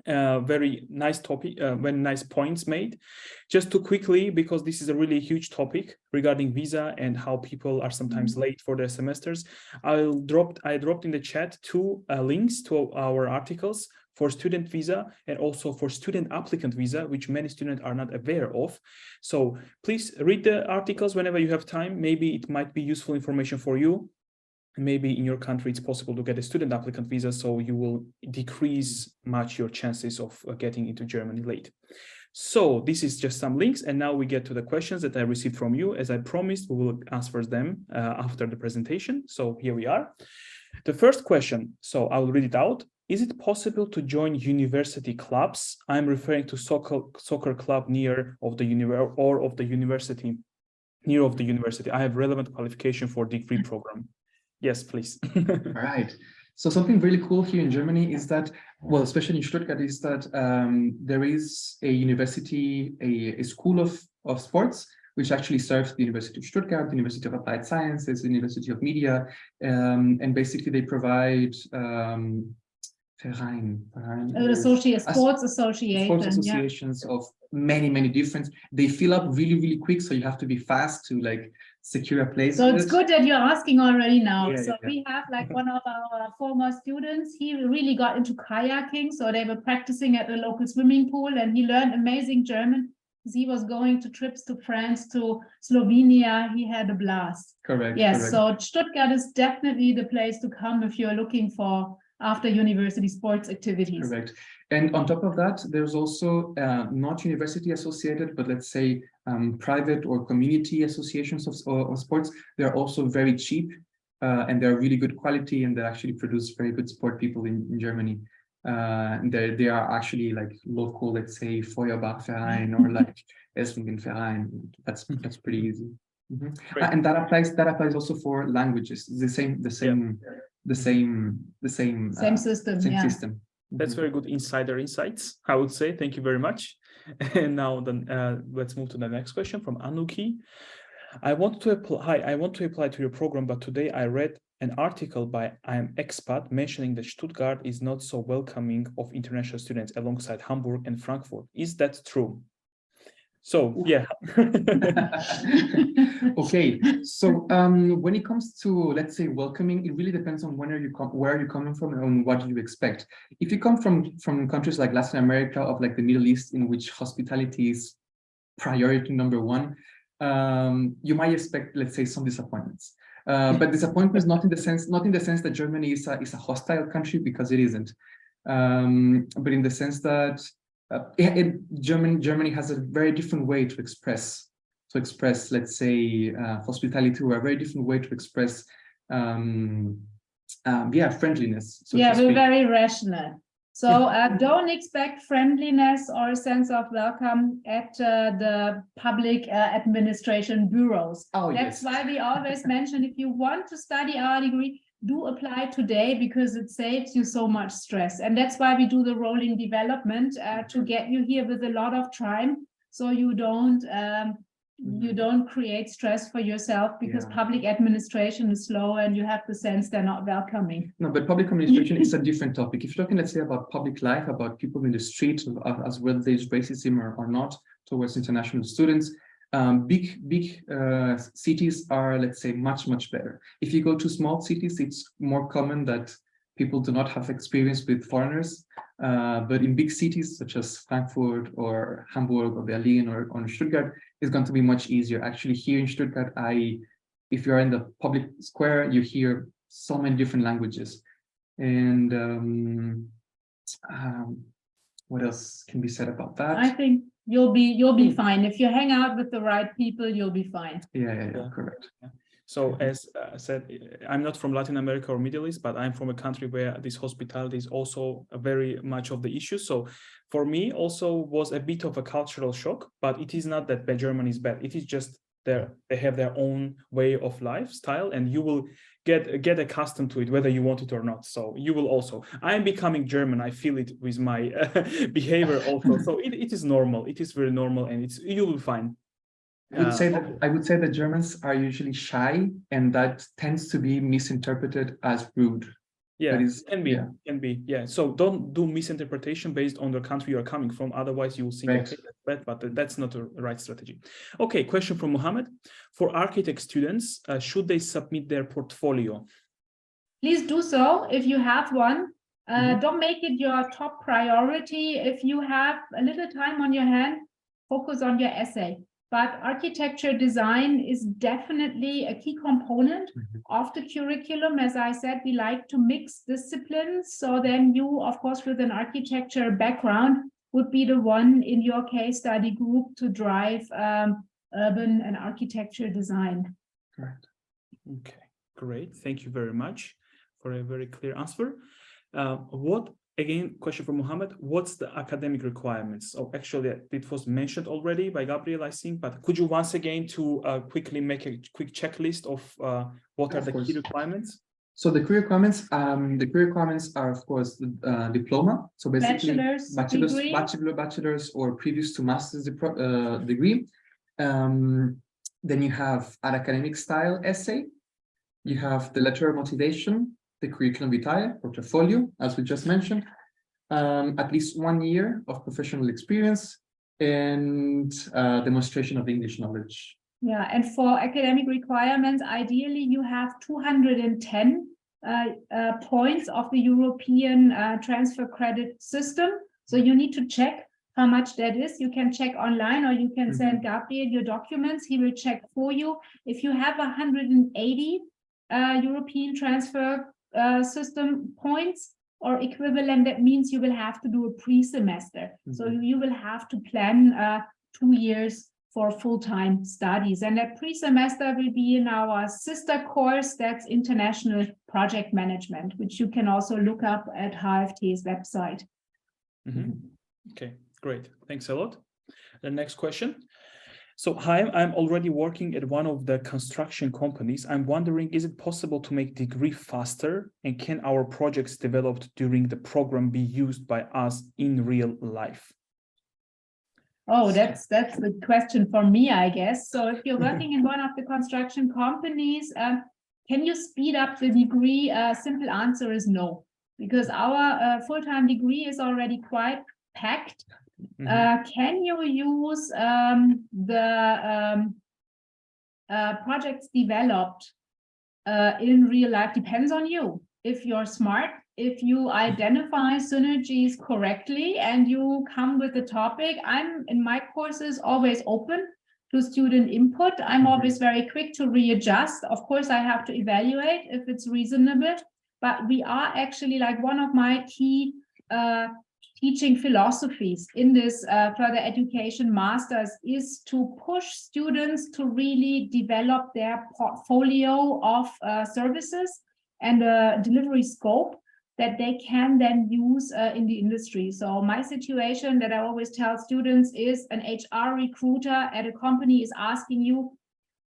Very nice topic, very nice points made. Just to quickly, because this is a really huge topic regarding visa and how people are sometimes late for their semesters, I dropped in the chat two links to our articles for student visa and also for student applicant visa, which many students are not aware of. So please read the articles whenever you have time. Maybe it might be useful information for you. Maybe in your country it's possible to get a student applicant visa, so you will decrease much your chances of getting into Germany late. So this is just some links, and now we get to the questions that I received from you. As I promised, we will answer them after the presentation. So here we are. The first question, so I will read it out. Is it possible to join university clubs? I'm referring to soccer club near of the university. I have relevant qualification for degree program. Yes, please. All right. So something really cool here in Germany is that, well, especially in Stuttgart, is that there is a university, a school of sports, which actually serves the University of Stuttgart, the University of Applied Sciences, the University of Media, and basically they provide sports associations of many different. They fill up really quick, so you have to be fast to like secure a place. So it's good that you're asking already now. We have like one of our former students, he really got into kayaking, so they were practicing at a local swimming pool, and he learned amazing German because he was going to trips to France, to Slovenia. He had a blast. Correct. Yes, correct. So Stuttgart is definitely the place to come if you're looking for after university sports activities. Correct. And on top of that, there's also not university associated, but let's say private or community associations of sports. They're also very cheap and they're really good quality, and they actually produce very good sport people in Germany. They are actually like local, let's say Feuerbachverein or like Esslingen-Verein. That's pretty easy. And that applies also for languages. The same system. That's very good insider insights, I would say. Thank you very much. And now then let's move to the next question from Anuki. I want to apply to your program, but today I read an article by I'm Expat mentioning that Stuttgart is not so welcoming of international students alongside Hamburg and Frankfurt. Is that true? So yeah. Okay, so when it comes to, let's say, welcoming, it really depends on where are you coming from and what do you expect. If you come from countries like Latin America or like the Middle East, in which hospitality is priority number one, you might expect, let's say, some disappointments. But disappointments not in the sense that Germany is a hostile country, because it isn't, but in the sense that Germany has a very different way to express, let's say, hospitality, or a very different way to express, friendliness. So yeah, we're very rational. So don't expect friendliness or a sense of welcome at the public administration bureaus. Oh, That's yes. why we always mention, if you want to study our degree, do apply today, because it saves you so much stress. And that's why we do the rolling development, to get you here with a lot of time, so you don't create stress for yourself, because public administration is slow and you have the sense they're not welcoming. No, but public administration is a different topic. If you're talking, let's say, about public life, about people in the street, as well there's racism or not towards international students, big cities are, let's say, much better. If you go to small cities, it's more common that people do not have experience with foreigners. But in big cities such as Frankfurt or Hamburg or Berlin or Stuttgart, it's going to be much easier. Actually, here in Stuttgart, if you're in the public square, you hear so many different languages. And what else can be said about that? I think you'll be fine. If you hang out with the right people, you'll be fine. Yeah, correct. Yeah. So as I said, I'm not from Latin America or Middle East, but I'm from a country where this hospitality is also very much of the issue. So for me also was a bit of a cultural shock, but it is not that Germany is bad. It is just they have their own way of lifestyle, and you will get accustomed to it whether you want it or not. So you will also, I'm becoming German. I feel it with my behavior also. So it is normal. It is very normal, and you will find. I would say that Germans are usually shy, and that tends to be misinterpreted as rude. Yeah, can be. Yeah. So don't do misinterpretation based on the country you're coming from. Otherwise, you will think, okay, that's bad, but that's not the right strategy. Okay, question from Mohammed. For architect students, should they submit their portfolio? Please do so if you have one. Don't make it your top priority. If you have a little time on your hand, focus on your essay. But architecture design is definitely a key component of the curriculum. As I said, we like to mix disciplines. So then you, of course, with an architecture background, would be the one in your case study group to drive urban and architecture design. Correct. Okay, great. Thank you very much for a very clear answer. Again, question from Mohammed, what's the academic requirements? So actually, it was mentioned already by Gabriel, I think, but could you once again quickly make a quick checklist of what are the key requirements? So the key requirements are, of course, the diploma. So basically, bachelor's or previous to master's degree. Then you have an academic style essay. You have the letter of motivation, the curriculum vitae, portfolio, as we just mentioned, at least 1 year of professional experience, and demonstration of English knowledge. Yeah, and for academic requirements, ideally you have 210 points of the European transfer credit system. So you need to check how much that is. You can check online, or you can send Gabriel your documents. He will check for you. If you have 180 European transfer system points or equivalent, that means you will have to do a pre-semester. So you will have to plan 2 years for full-time studies, and that pre-semester will be in our sister course, that's International Project Management, which you can also look up at HFT's website. Okay, great, thanks a lot. The next question. So, hi, I'm already working at one of the construction companies. I'm wondering, is it possible to make degree faster, and can our projects developed during the program be used by us in real life? Oh, that's the question for me, I guess. So if you're working in one of the construction companies, can you speed up the degree? Simple answer is no, because our full-time degree is already quite packed. Can you use the projects developed in real life? Depends on you. If you're smart, if you identify synergies correctly and you come with the topic, I'm in my courses always open to student input. I'm always very quick to readjust. Of course, I have to evaluate if it's reasonable, but we are actually, like, one of my key teaching philosophies in this further education masters is to push students to really develop their portfolio of services and delivery scope that they can then use in the industry. So my situation that I always tell students is an HR recruiter at a company is asking you,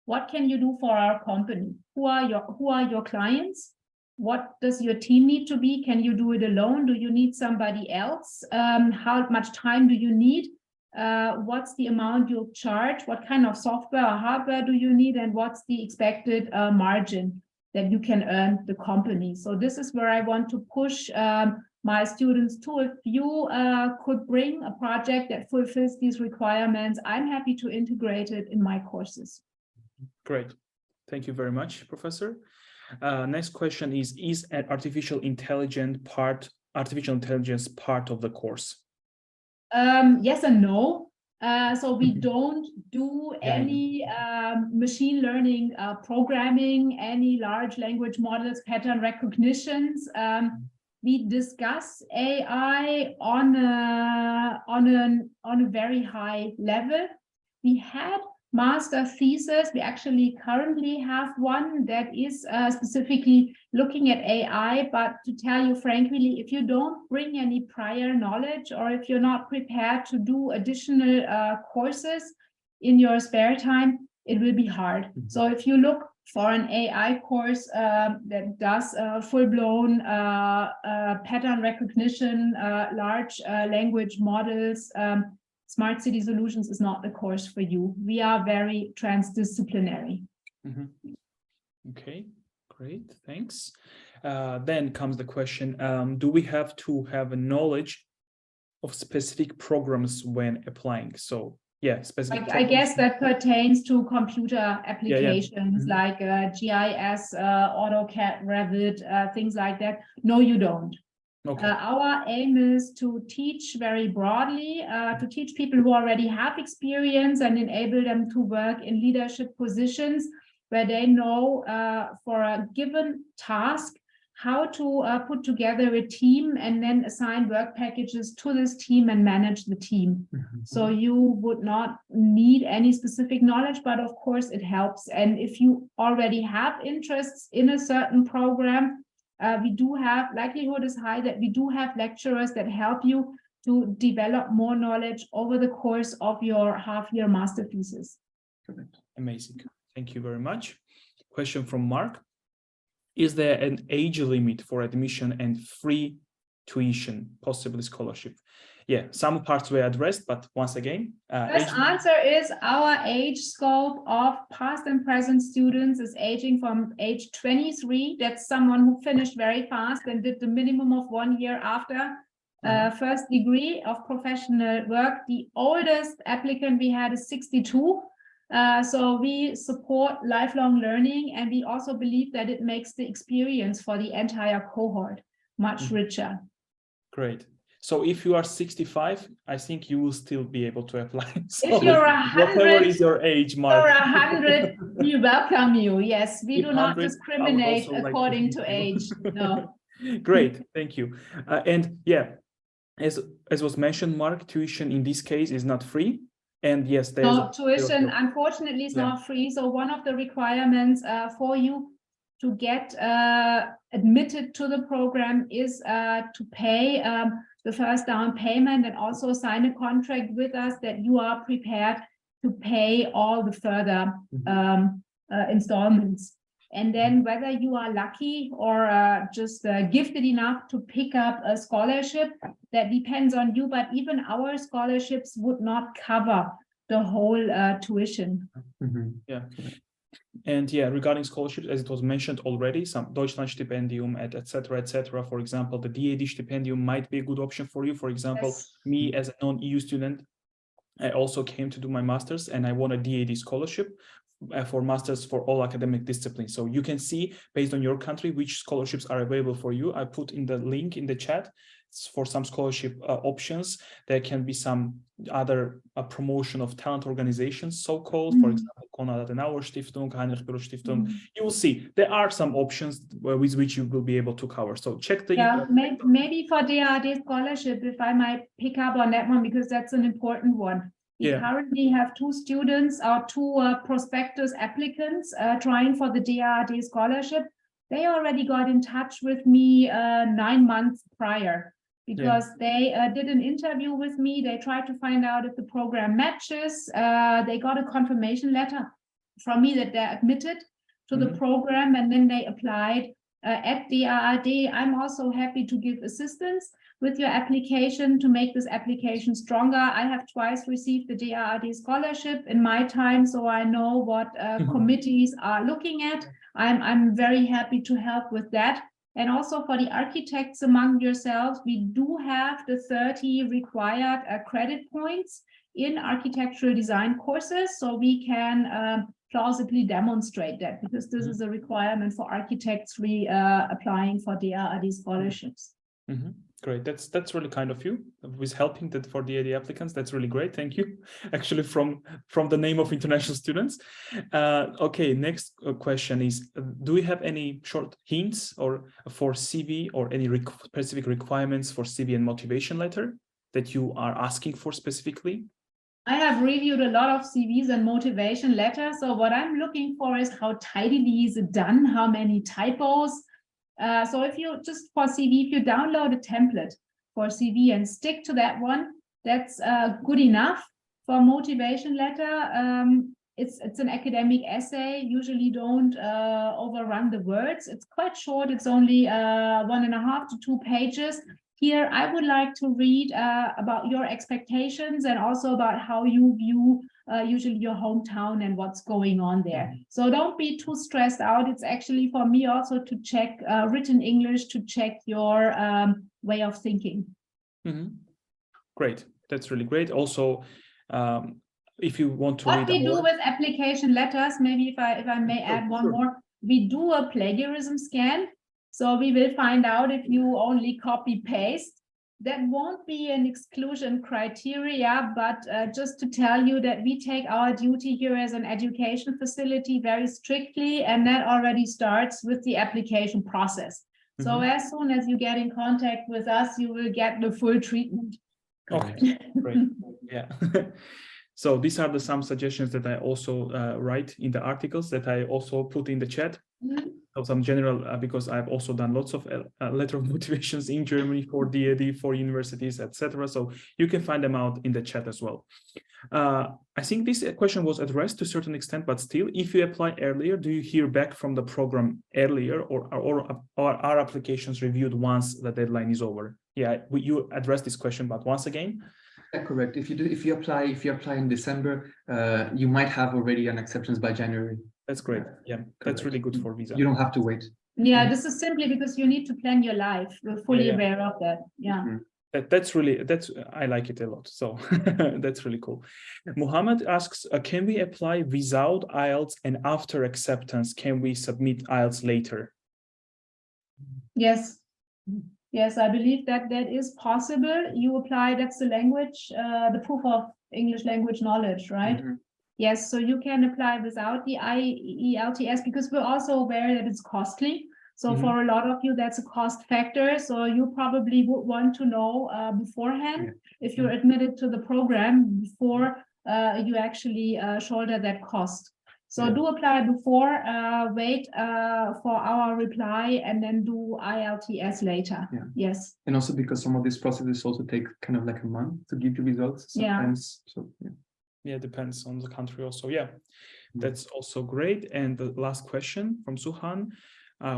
what can you do for our company? Who are your clients? What does your team need to be? Can you do it alone? Do you need somebody else? How much time do you need? What's the amount you'll charge? What kind of software or hardware do you need? And what's the expected margin that you can earn the company? So this is where I want to push my students to. If you could bring a project that fulfills these requirements, I'm happy to integrate it in my courses. Great. Thank you very much, Professor. Next question is an artificial intelligence part of the course? Yes and no. So we don't do any machine learning programming, any large language models, pattern recognitions. We discuss AI on a very high level. We had master thesis. We actually currently have one that is specifically looking at AI, but to tell you frankly, if you don't bring any prior knowledge or if you're not prepared to do additional courses in your spare time, it will be hard. So if you look for an AI course that does full-blown pattern recognition, large language models, Smart City Solutions is not the course for you. We are very transdisciplinary. Okay, great, thanks. Then comes the question, do we have to have a knowledge of specific programs when applying? So yeah, specific I guess that pertains to computer applications like GIS, AutoCAD, Revit, things like that. No, you don't. Okay. Our aim is to teach very broadly, to teach people who already have experience and enable them to work in leadership positions where they know for a given task how to put together a team and then assign work packages to this team and manage the team. So you would not need any specific knowledge, but of course it helps. And if you already have interests in a certain program, we do have, likelihood is high that we do have lecturers that help you to develop more knowledge over the course of your half-year master thesis. Amazing. Thank you very much. Question from Mark. Is there an age limit for admission and free tuition, possibly scholarship? Yeah, some parts were addressed, but once again, first answer is our age scope of past and present students is aging from age 23. That's someone who finished very fast and did the minimum of 1 year after first degree of professional work. The oldest applicant we had is 62. So we support lifelong learning, and we also believe that it makes the experience for the entire cohort much richer. Great. So if you are 65, I think you will still be able to apply. So if you're 100, whatever is your age, Mark. You're 100, we welcome you. Yes, we do not discriminate according to age. No. Great, thank you. And yeah, as was mentioned, Mark, tuition in this case is not free. And yes, there's tuition, unfortunately, is not free. So one of the requirements for you to get admitted to the program is to pay the first down payment and also sign a contract with us that you are prepared to pay all the further installments. And then whether you are lucky or just gifted enough to pick up a scholarship, that depends on you. But even our scholarships would not cover the whole tuition. Yeah. And yeah, regarding scholarships, as it was mentioned already, some Deutschlandstipendium, etc. For example, the DAD stipendium might be a good option for you. For example, me as a non-EU student, I also came to do my master's and I won a DAD scholarship for masters for all academic disciplines. So you can see based on your country which scholarships are available for you. I put in the link in the chat for some scholarship options, there can be some other promotion of talent organizations, so-called, for example, 𝘗𝘢𝘪𝘥𝘷𝘦𝘳𝘴𝘪𝘱, Heinrich-Böll Stiftung. You will see there are some options with which you will be able to cover. So check the maybe for 𝘗𝘪𝘵 scholarship, if I might pick up on that one, because that's an important one. We currently have 2 students or 2 prospectus applicants trying for the 𝘗𝘪𝘵 scholarship. They already got in touch with me 9 months prior, because they did an interview with me. They tried to find out if the program matches. They got a confirmation letter from me that they're admitted to the program, and then they applied at 𝘗𝘪𝘵. I'm also happy to give assistance with your application to make this application stronger. I have twice received the 𝘗𝘪𝘵 scholarship in my time, so I know what committees are looking at. I'm very happy to help with that. And also for the architects among yourselves, we do have the 30 required credit points in architectural design courses, so we can plausibly demonstrate that, because this is a requirement for architects applying for 𝘗𝘪𝘵 scholarships. Great, that's really kind of you with helping that for the applicants. That's really great. Thank you. Actually, from the name of international students. Okay, next question is: do we have any short hints or for CV, or any specific requirements for CV and motivation letter that you are asking for specifically? I have reviewed a lot of CVs and motivation letters. So what I'm looking for is how tidily is it done, how many typos. So if you just for CV, if you download a template for CV and stick to that one, that's good enough. For motivation letter, it's an academic essay. Usually don't overrun the words. It's quite short. It's only 1.5 to 2 pages. Here, I would like to read about your expectations and also about how you view usually your hometown and what's going on there. So don't be too stressed out. It's actually for me also to check written English, to check your way of thinking. Great, that's really great. Also, if you want to what we do with application letters, maybe if I may add one more, we do a plagiarism scan. So we will find out if you only copy paste. That won't be an exclusion criteria, but just to tell you that we take our duty here as an education facility very strictly, and that already starts with the application process. So as soon as you get in contact with us, you will get the full treatment. Okay, great. Yeah. So these are some suggestions that I also write in the articles that I also put in the chat. So some general, because I've also done lots of letter of motivations in Germany for 𝘗𝘪𝘵, for universities, etc. So you can find them out in the chat as well. I think this question was addressed to a certain extent, but still, if you apply earlier, do you hear back from the program earlier, or are applications reviewed once the deadline is over? Yeah, you addressed this question, but once again. Yeah, correct. If you apply in December, you might have already an acceptance by January. That's great. Yeah, that's really good for visa. You don't have to wait. Yeah, this is simply because you need to plan your life. We're fully aware of that. Yeah. I like it a lot. So that's really cool. Muhammad asks, can we apply without IELTS, and after acceptance, can we submit IELTS later? Yes. Yes, I believe that is possible. You apply, that's the language, the proof of English language knowledge, right? Yes, so you can apply without the IELTS, because we're also aware that it's costly. So for a lot of you, that's a cost factor. So you probably would want to know beforehand if you're admitted to the program before you actually shoulder that cost. So do apply before, wait for our reply, and then do IELTS later. Yes. And also because some of these processes also take kind of like a month to give you results sometimes. So yeah, depends on the country also. Yeah, that's also great. And the last question from Suhan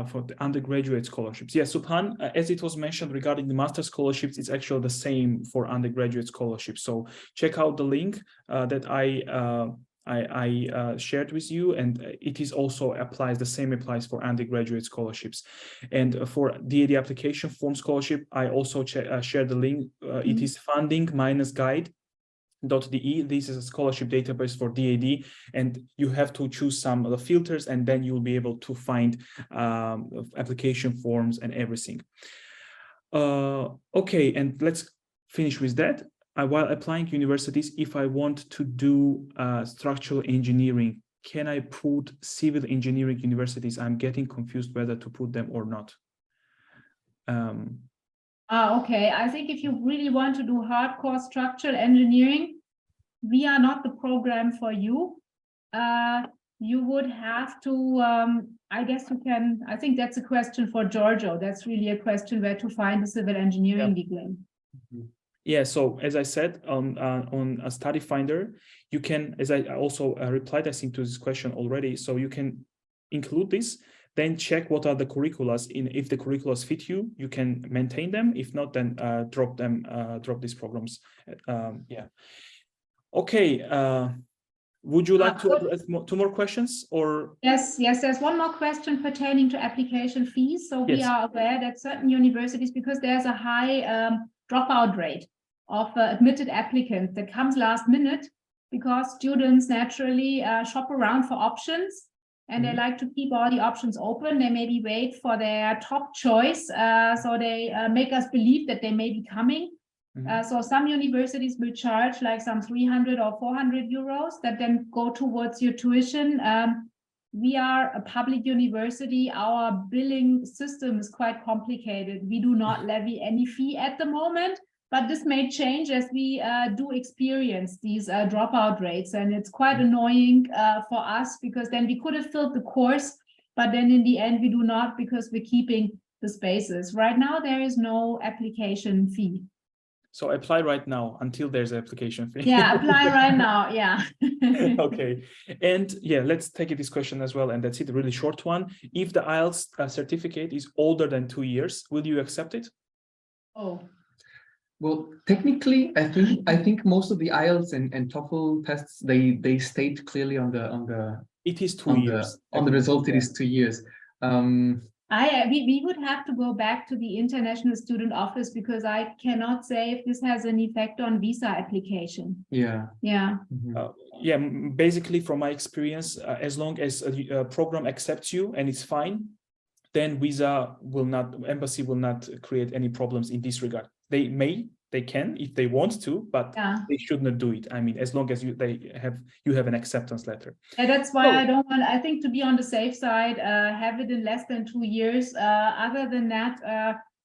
for the undergraduate scholarships. Yeah, Suhan, as it was mentioned regarding the master scholarships, it's actually the same for undergraduate scholarships. So check out the link that I shared with you, and it is also applies, the same applies for undergraduate scholarships. And for 𝘗𝘪𝘵 application form scholarship, I also shared the link. It is funding-guide.de. This is a scholarship database for 𝘗𝘪𝘵, and you have to choose some of the filters, and then you'll be able to find application forms and everything. Okay, and let's finish with that. While applying universities, if I want to do structural engineering, can I put civil engineering universities? I'm getting confused whether to put them or not. Okay, I think if you really want to do hardcore structural engineering, we are not the program for you. You would have to, I guess you can, I think that's a question for Giorgio. That's really a question where to find a civil engineering degree. Yeah, so as I said on a study finder, you can, as I also replied, I think, to this question already, so you can include this, then check what are the curriculums. If the curriculums fit you, you can maintain them. If not, then drop these programs. Yeah. Okay. Would you like to address two more questions, or? Yes, there's one more question pertaining to application fees. So we are aware that certain universities, because there's a high dropout rate of admitted applicants that comes last minute, because students naturally shop around for options, and they like to keep all the options open. They maybe wait for their top choice, so they make us believe that they may be coming. So some universities will charge like some 300 or 400 euros that then go towards your tuition. We are a public university. Our billing system is quite complicated. We do not levy any fee at the moment, but this may change as we do experience these dropout rates. And it's quite annoying for us, because then we could have filled the course, but then in the end we do not, because we're keeping the spaces. Right now, there is no application fee. So apply right now until there's an application fee. Yeah, apply right now. Yeah. Okay. And yeah, let's take this question as well. And that's it, a really short one. If the IELTS certificate is older than 2 years, will you accept it? Oh. Well, technically, I think most of the IELTS and TOEFL tests, they state clearly on the it is 2 years. On the result, it is 2 years. We would have to go back to the International Student Office, because I cannot say if this has an effect on visa application. Yeah. Yeah. Yeah, basically from my experience, as long as a program accepts you and it's fine, then embassy will not create any problems in this regard. They can if they want to, but they should not do it. I mean, as long as you have an acceptance letter. Yeah, that's why I don't want, I think, to be on the safe side, have it in less than 2 years. Other than that,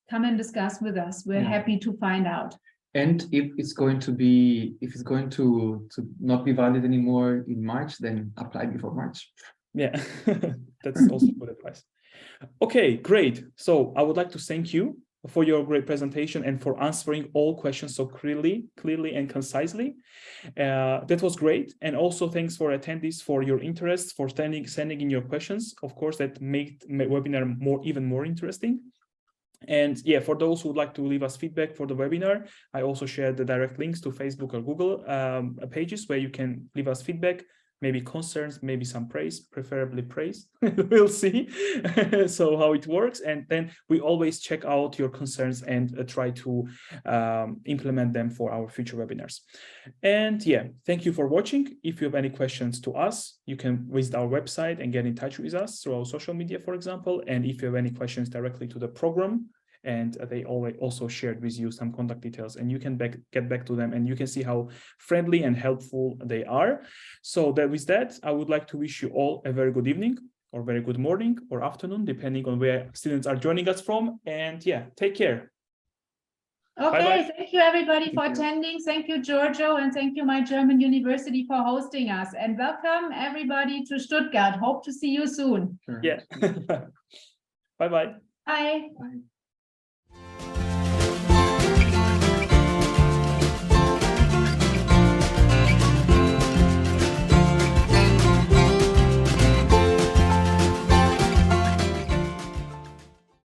come and discuss with us. We're happy to find out. And if it's going to not be valid anymore in March, then apply before March. Yeah, that's also good advice. Okay, great. So I would like to thank you for your great presentation and for answering all questions so clearly and concisely. That was great. And also thanks for attendees for your interest, for sending in your questions. Of course, that made my webinar even more interesting. And yeah, for those who would like to leave us feedback for the webinar, I also shared the direct links to Facebook or Google pages where you can leave us feedback, maybe concerns, maybe some praise, preferably praise. We'll see so how it works. And then we always check out your concerns and try to implement them for our future webinars. And yeah, thank you for watching. If you have any questions to us, you can visit our website and get in touch with us through our social media, for example. And if you have any questions directly to the program, and they always also shared with you some contact details, and you can get back to them, and you can see how friendly and helpful they are. So with that, I would like to wish you all a very good evening, or very good morning or afternoon, depending on where students are joining us from. And yeah, take care. Okay, bye-bye. Thank you everybody for attending. Thank you, Giorgio, and thank you, MyGermanUniversity, for hosting us. And welcome everybody to Stuttgart. Hope to see you soon. Sure. Yeah. Bye-bye. Bye. Bye.